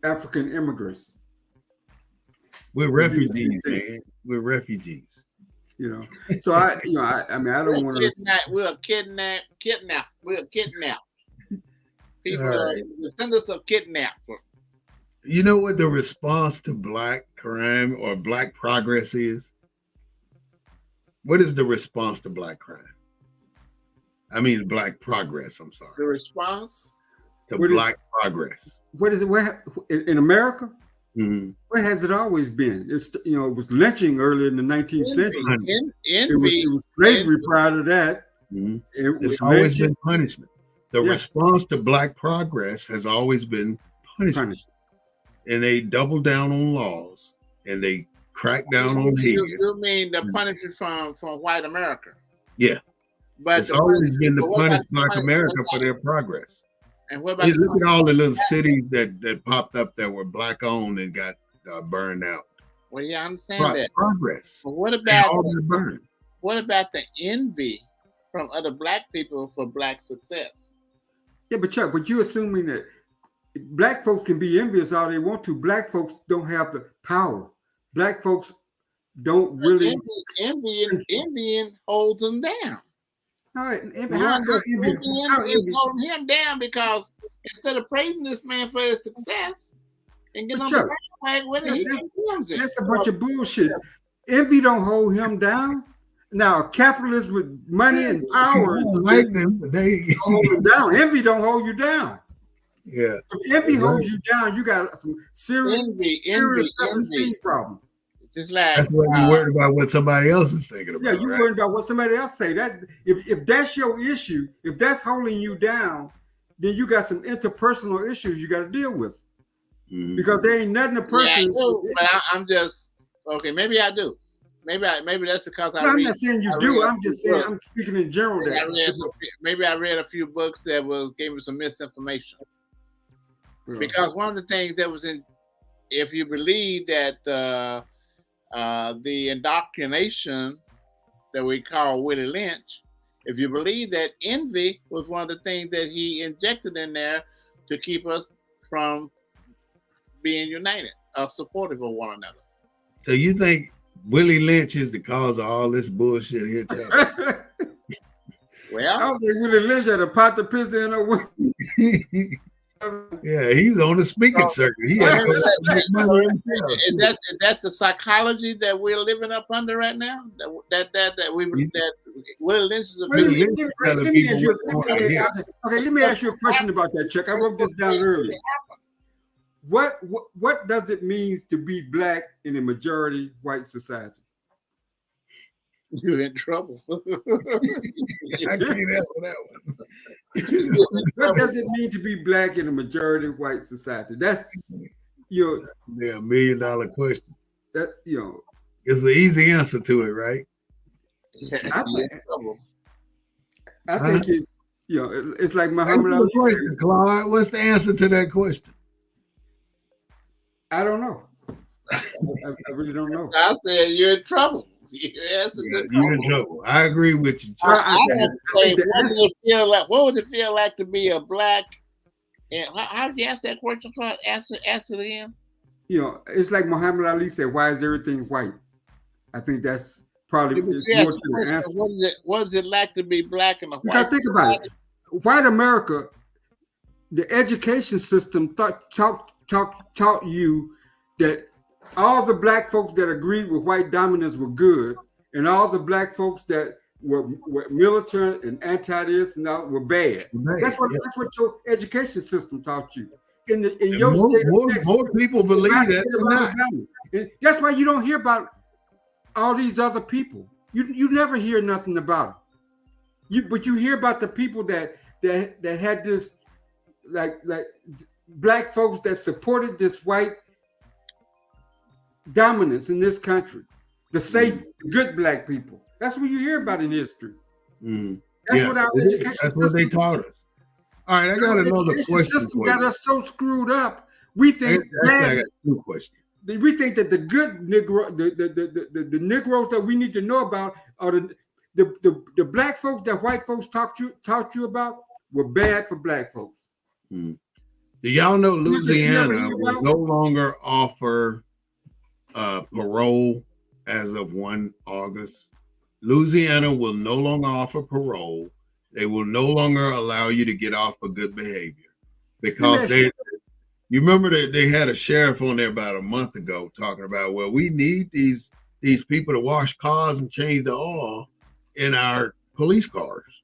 African immigrants. We're refugees, man. We're refugees. You know. So I mean, I don't want to. We're kidnapped. We're kidnapped. People are descendants of kidnapped. You know what the response to black crime or black progress is? What is the response to black crime? I mean, black progress. I'm sorry. The response to black progress. What is it? In America? Mm-hmm. What has it always been? It's it was lynching early in the 19th century. It was slavery prior to that. Mm-hmm. It's always been punishment. The response to black progress has always been punishment. And they double down on laws and they crack down on hate. You mean the punishment from white America? Yeah. But it's always been to punish black America for their progress. And what about look at all the little cities that popped up that were black owned and got burned out. Well, yeah, I understand that. Progress. But what about the envy from other black people for black success? Yeah, but Chuck, you're assuming that black folks can be envious all they want to. Black folks don't have the power. Black folks don't really envying holds them down. All right, holding him down because instead of praising this man for his success and getting on the bandwagon with it, he condemns it. That's a bunch of bullshit. Envy don't hold him down. Now, capitalists with money and power like them, but they hold them down. Envy don't hold you down. yeah. If envy holds you down, you got some serious self-esteem problems. Just like that's why you're worried about what somebody else is thinking about. Yeah, you're worried about what somebody else say. That if that's your issue, if that's holding you down, then you got some interpersonal issues you got to deal with. Mm-hmm. Because there ain't nothing a person. Yeah, I do, but I'm just okay. Maybe I do. Maybe that's because I'm not saying you do. I'm just saying I'm speaking in general. Maybe I read a few books that gave me some misinformation. Yeah. Because one of the things that was in, if you believe that the indoctrination that we call Willie Lynch, if you believe that envy was one of the things that he injected in there to keep us from being united, supportive of one another. So you think Willie Lynch is the cause of all this bullshit here? Well, I don't think Willie Lynch had a pot to piss in or what. Yeah, he's on the speaking circuit. He is that the psychology that we're living up under right now? That Willie Lynch is a let me ask you a question about that, Chuck. I wrote this down earlier. What does it mean to be black in a majority white society? You're in trouble. I can't answer that one. What does it mean to be black in a majority white society? That's $1 million question. That it's an easy answer to it, right? I think it's it's like Muhammad Ali said. Claude, what's the answer to that question? I don't know. I really don't know. I said you're in trouble. You're in trouble. I agree with you. I have to say, what would it feel like to be a black? And how did you ask that question, Claude? Answer it again. It's like Muhammad Ali said, "Why is everything white?" I think that's probably more to the answer. What is it like to be black in a white? Because think about it. White America, the education system taught you that all the black folks that agreed with white dominance were good, and all the black folks that were militant and anti-this and that were bad. That's what your education system taught you. In your state, more people believe that. That's why you don't hear about all these other people. You never hear nothing about them. But you hear about the people that had this like black folks that supported this white dominance in this country, the safe, good black people. That's what you hear about in history. That's what our education system. That's what they taught us. All right, I got another question. System got us so screwed up. We think I got two questions. We think that the good Negro, the Negroes that we need to know about are the black folks that white folks taught you about were bad for black folks. Do y'all know Louisiana will no longer offer parole as of 1 August? Louisiana will no longer offer parole. They will no longer allow you to get off for good behavior because you remember that they had a sheriff on there about a month ago talking about, well, we need these people to wash cars and change the oil in our police cars.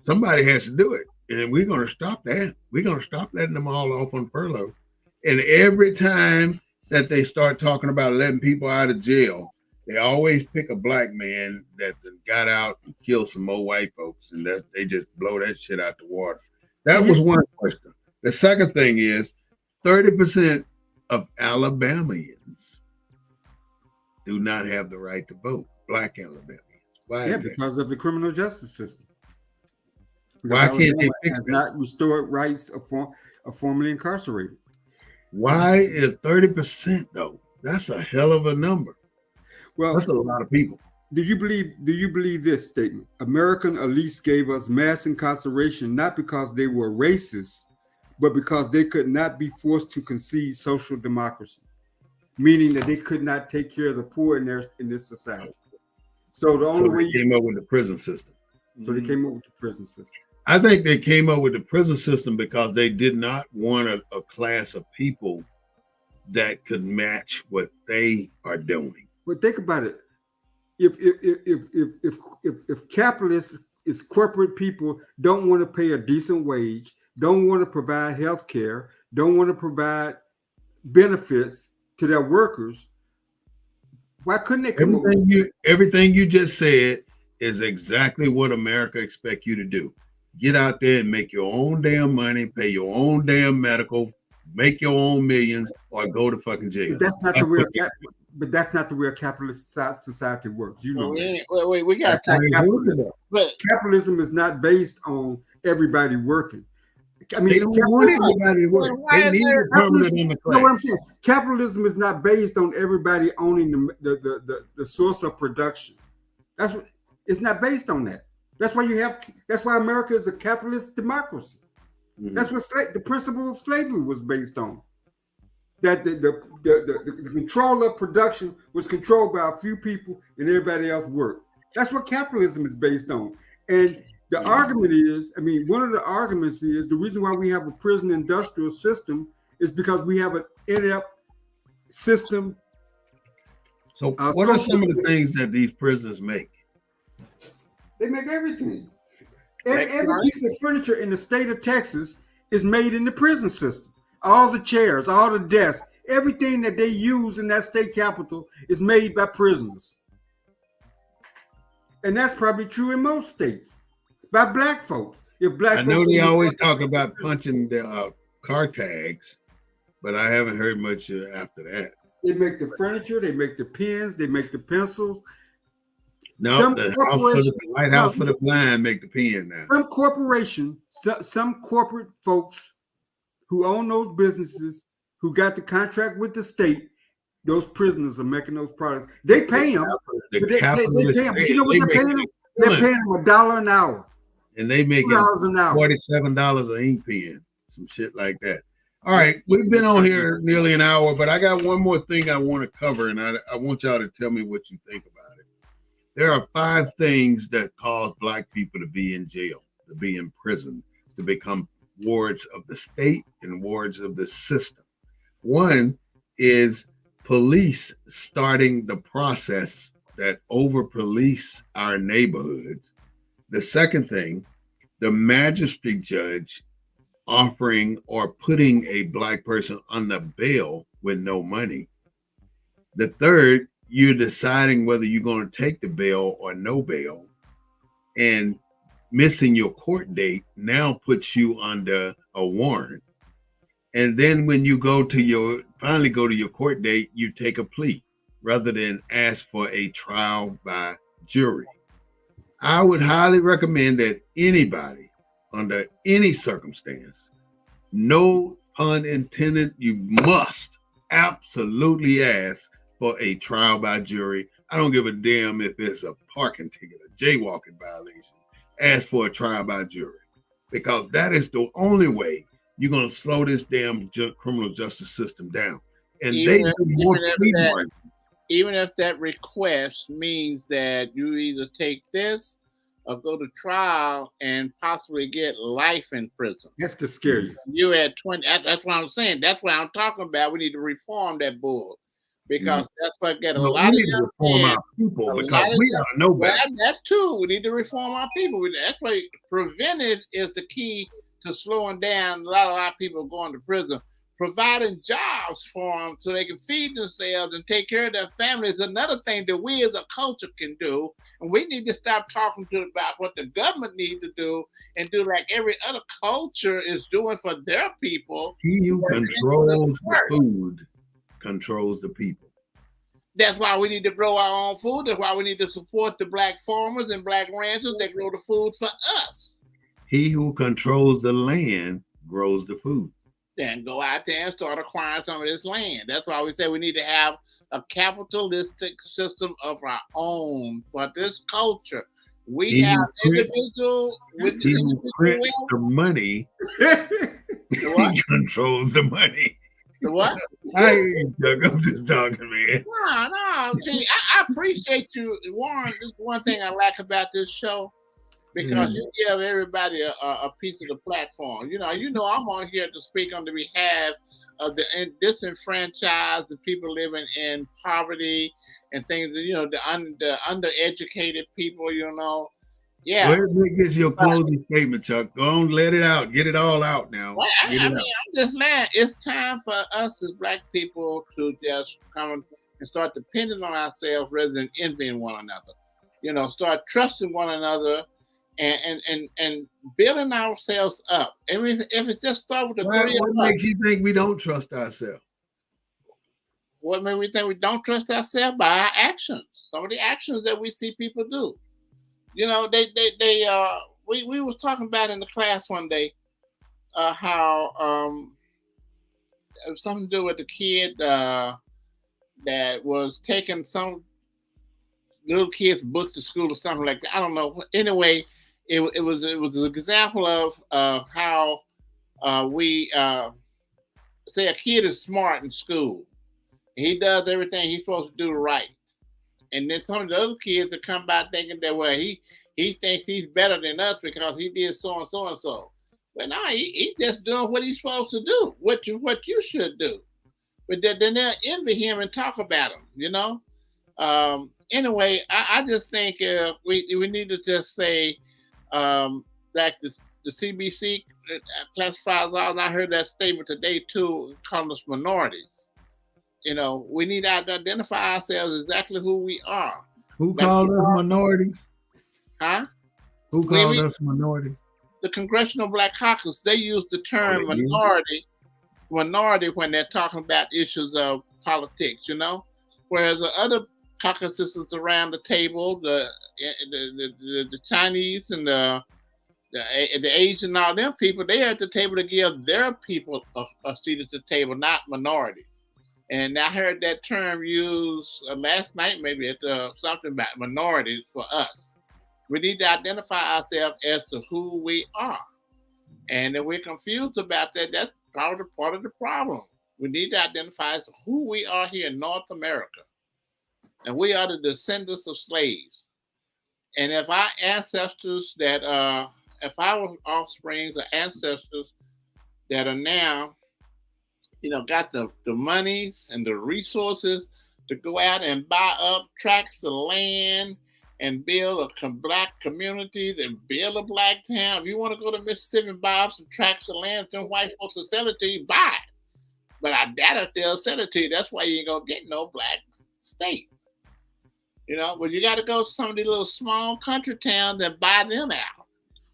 Somebody has to do it. And we're going to stop that. We're going to stop letting them all off on furlough. And every time that they start talking about letting people out of jail, they always pick a black man that got out and killed some more white folks, and they just blow that shit out the water. That was one question. The second thing is 30% of Alabamians do not have the right to vote. Black Alabamians. Why? Yeah, because of the criminal justice system. Why can't they fix that? Not restored rights of formerly incarcerated. Why is 30% though? That's a hell of a number. Well, that's a lot of people. Do you believe this statement? American elites gave us mass incarceration not because they were racist, but because they could not be forced to concede social democracy, meaning that they could not take care of the poor in this society. So the only way they came up with the prison system. So they came up with the prison system. I think they came up with the prison system because they did not want a class of people that could match what they are doing. But think about it. if capitalists is corporate people don't want to pay a decent wage, don't want to provide health care, don't want to provide benefits to their workers, why couldn't they come up with Everything you just said is exactly what America expects you to do. Get out there and make your own damn money, pay your own damn medical, make your own millions, or go to fucking jail. But that's not the way a capitalist society works. You know that. We got capitalism. But capitalism is not based on everybody working. I mean, they don't want everybody to work. They need a permanent in the class. You know what I'm saying? Capitalism is not based on everybody owning the source of production. That's what it's not based on that. That's why America is a capitalist democracy. Mm-hmm. That's what the principle of slavery was based on. That the control of production was controlled by a few people and everybody else worked. That's what capitalism is based on. And the argument is, one of the arguments is the reason why we have a prison industrial system is because we have an inept system. So what are some of the things that these prisons make? They make everything. Every piece of furniture in the state of Texas is made in the prison system. All the chairs, all the desks, everything that they use in that state capital is made by prisoners. And that's probably true in most states. By black folks. I know they always talk about punching the car tags, but I haven't heard much after that. They make the furniture, they make the pens, they make the pencils. No, the White House for the Blind make the pen now. Some corporate folks who own those businesses, who got the contract with the state, those prisoners are making those products. They pay them. They pay them. You know what they're paying them? They're paying them $1 an hour. And they make $47 an ink pen, some shit like that. All right, we've been on here nearly an hour, but I got one more thing I want to cover, and I want y'all to tell me what you think about it. There are 5 things that cause black people to be in jail, to be in prison, to become wards of the state and wards of the system. One is police starting the process that over-police our neighborhoods. The second thing, the magistrate judge offering or putting a black person under bail with no money. The third, you're deciding whether you're going to take the bail or no bail, and missing your court date now puts you under a warrant. And then when you finally go to your court date, you take a plea rather than ask for a trial by jury. I would highly recommend that anybody under any circumstance, no pun intended, you must absolutely ask for a trial by jury. I don't give a damn if it's a parking ticket, a jaywalking violation. Ask for a trial by jury, because that is the only way you're going to slow this damn criminal justice system down. And they do more plea bargaining. Even if that request means that you either take this or go to trial and possibly get life in prison. That's to scare you. You at 20. That's what I'm saying. That's what I'm talking about. We need to reform that bull, because that's what get a lot of reform our people, because we don't know better. That's true. We need to reform our people. That's why preventive is the key to slowing down a lot of our people going to prison. Providing jobs for them so they can feed themselves and take care of their families is another thing that we as a culture can do. And we need to stop talking about what the government needs to do and do like every other culture is doing for their people. He who controls the food controls the people. That's why we need to grow our own food. That's why we need to support the black farmers and black ranchers that grow the food for us. He who controls the land grows the food. Then go out there and start acquiring some of this land. That's why we say we need to have a capitalistic system of our own for this culture. We have individual with he who prints the money. He controls the money. The what? I'm just talking, man. No. See, I appreciate you, Warren. This is one thing I like about this show. because you give everybody a piece of the platform. I'm on here to speak on the behalf of the disenfranchised, the people living in poverty and things. The undereducated people. Yeah. Go ahead and get your closing statement, Chuck. Go on, let it out. Get it all out now. Well, I'm just saying, it's time for us as Black people to just come and start depending on ourselves rather than envying one another. Start trusting one another and building ourselves up. I mean, if it just start with the what makes you think we don't trust ourselves? What makes we think we don't trust ourselves? By our actions. Some of the actions that we see people do. We was talking about in the class one day how it was something to do with the kid that was taking some little kid's books to school or something like that. I don't know. Anyway, it was an example of how we say a kid is smart in school. He does everything he's supposed to do right. And then some of the other kids that come by thinking that, well, he thinks he's better than us because he did so and so and so. But no, he's just doing what he's supposed to do, what you should do. But then they'll envy him and talk about him, Anyway, I just think we need to just say like the CBC classifies all, and I heard that statement today too, calling us minorities. We need to identify ourselves exactly who we are. Who called us minorities? Huh? Who called us minorities? The Congressional Black Caucus, they use the term minority when they're talking about issues of politics, Whereas the other caucuses around the table, the Chinese and the Asian and all them people, they are at the table to give their people a seat at the table, not minorities. And I heard that term used last night, maybe at something about minorities for us. We need to identify ourselves as to who we are. And if we're confused about that, that's probably part of the problem. We need to identify as to who we are here in North America. And we are the descendants of slaves. And if our ancestors if our offsprings or ancestors that are now, got the monies and the resources to go out and buy up tracts of land and build a black communities and build a black town. If you want to go to Mississippi and buy up some tracts of land, then white folks will sell it to you, buy it. But I doubt if they'll sell it to you. That's why you ain't going to get no black state. But you got to go to some of these little small country towns and buy them out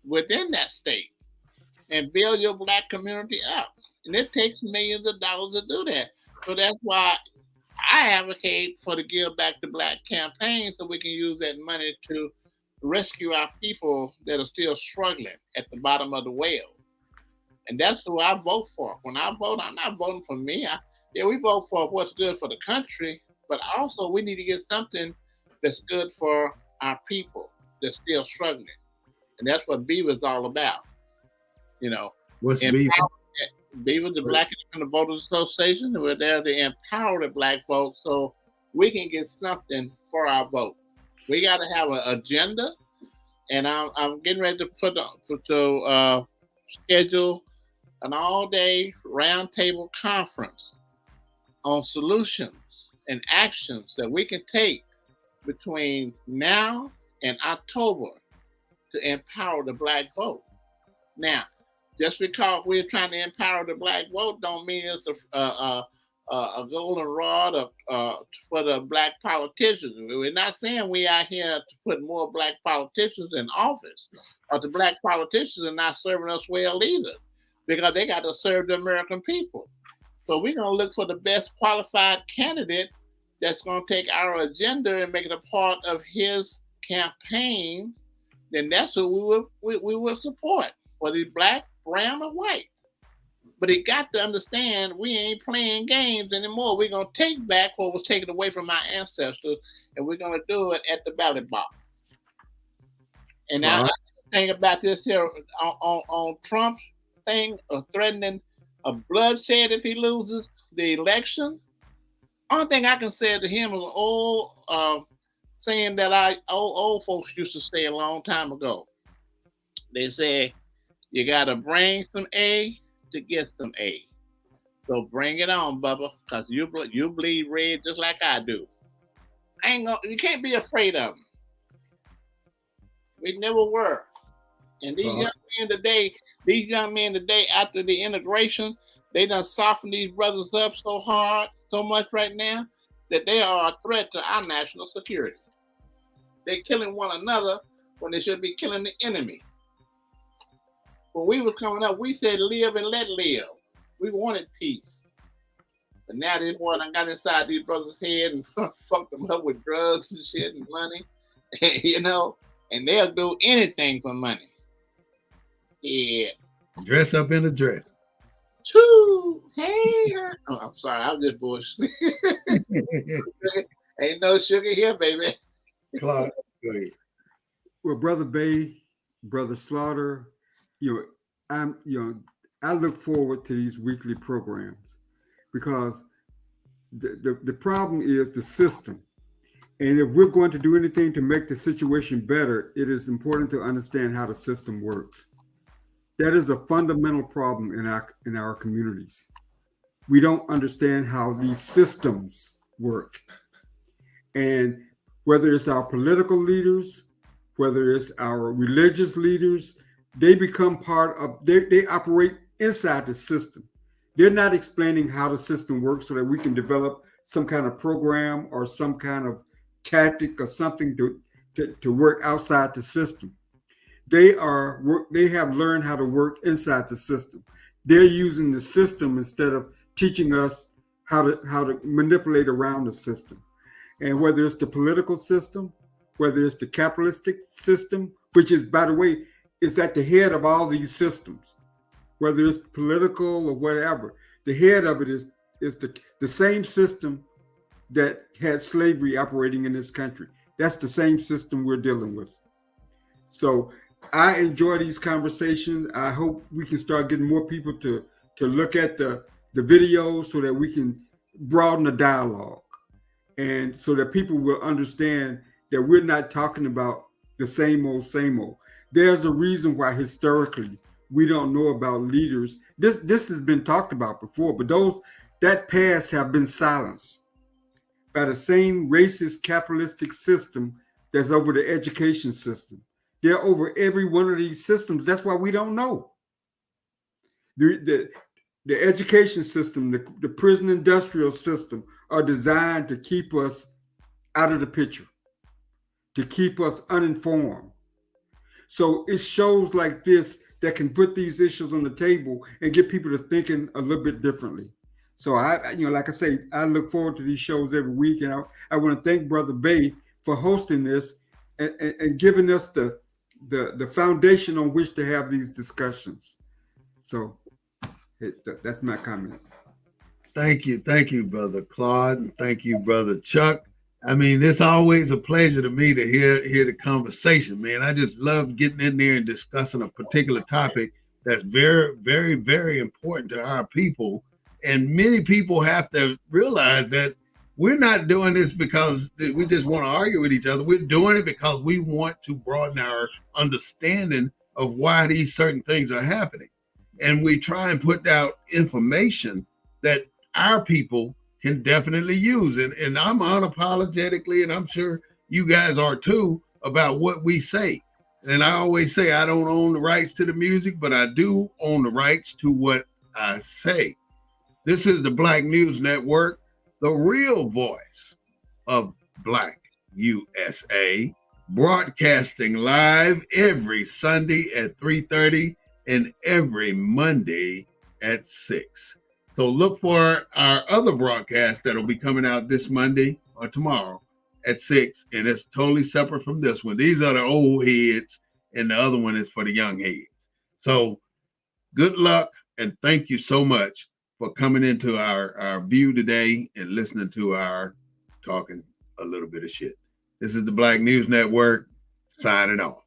within that state and build your black community up. And it takes millions of dollars to do that. So that's why I advocate for the Give Back to Black campaign, so we can use that money to rescue our people that are still struggling at the bottom of the well. And that's who I vote for. When I vote, I'm not voting for me. We vote for what's good for the country, but also we need to get something that's good for our people that's still struggling. And that's what BEVA is all about. What's BEVA? BEVA, the Black Independent Voters Association. We're there to empower the Black folks so we can get something for our vote. We got to have an agenda, and I'm getting ready to schedule an all-day roundtable conference on solutions and actions that we can take between now and October to empower the Black vote. Now, just because we're trying to empower the Black vote don't mean it's a golden rod for the Black politicians. We're not saying we are here to put more Black politicians in office, or the Black politicians are not serving us well either, because they got to serve the American people. So we're going to look for the best qualified candidate that's going to take our agenda and make it a part of his campaign. Then that's who we will support, whether he's Black, brown, or white. But he got to understand we ain't playing games anymore. We're going to take back what was taken away from our ancestors, and we're going to do it at the ballot box. And now, the thing about this here on Trump's thing of threatening a bloodshed if he loses the election, only thing I can say to him is an old saying that old folks used to say a long time ago. They say you gotta bring some A to get some A. So bring it on, Bubba, cause you bleed red just like I do. I ain't gonna. You can't be afraid of them. We never were. And these young men today, after the integration, they done softened these brothers up so hard, so much right now, that they are a threat to our national security. They're killing one another when they should be killing the enemy. When we were coming up, we said live and let live. We wanted peace. But now this boy done got inside these brothers' head and fucked them up with drugs and shit and money, you know, and they'll do anything for money. Yeah. Dress up in a dress. Choo! Hey! Oh, I'm sorry, I'm just bullshit. Ain't no sugar here, baby. Clark, go ahead. Well, Brother Bay, Brother Slaughter, I look forward to these weekly programs because the problem is the system. And if we're going to do anything to make the situation better, it is important to understand how the system works. That is a fundamental problem in our communities. We don't understand how these systems work. And whether it's our political leaders, whether it's our religious leaders, they become part of, they operate inside the system. They're not explaining how the system works so that we can develop some kind of program or some kind of tactic or something to work outside the system. They have learned how to work inside the system. They're using the system instead of teaching us how to manipulate around the system. And whether it's the political system, whether it's the capitalistic system, which is, by the way, is at the head of all these systems, whether it's political or whatever, the head of it is the same system that had slavery operating in this country. That's the same system we're dealing with. So I enjoy these conversations. I hope we can start getting more people to look at the videos so that we can broaden the dialogue and so that people will understand that we're not talking about the same old, same old. There's a reason why historically we don't know about leaders. This has been talked about before, but that past have been silenced by the same racist capitalistic system that's over the education system. They're over every one of these systems. That's why we don't know. The education system, the prison industrial system are designed to keep us out of the picture, to keep us uninformed. So it's shows like this that can put these issues on the table and get people to thinking a little bit differently. So like I say, I look forward to these shows every week, and I want to thank Brother Bay for hosting this and giving us the foundation on which to have these discussions. So that's my comment. Thank you, Brother Claude, and thank you, Brother Chuck. I mean, it's always a pleasure to me to hear the conversation, man. I just love getting in there and discussing a particular topic that's very, very, very important to our people. And many people have to realize that we're not doing this because we just want to argue with each other. We're doing it because we want to broaden our understanding of why these certain things are happening. And we try and put out information that our people can definitely use. And I'm unapologetically, and I'm sure you guys are too, about what we say. And I always say I don't own the rights to the music, but I do own the rights to what I say. This is the Black News Network, the real voice of Black U.S.A., broadcasting live every Sunday at 3:30 and every Monday at 6. So look for our other broadcast that'll be coming out this Monday or tomorrow at 6, and it's totally separate from this one. These are the old heads, and the other one is for the young heads. So good luck, and thank you so much for coming into our view today and listening to our talking a little bit of shit. This is the Black News Network signing off.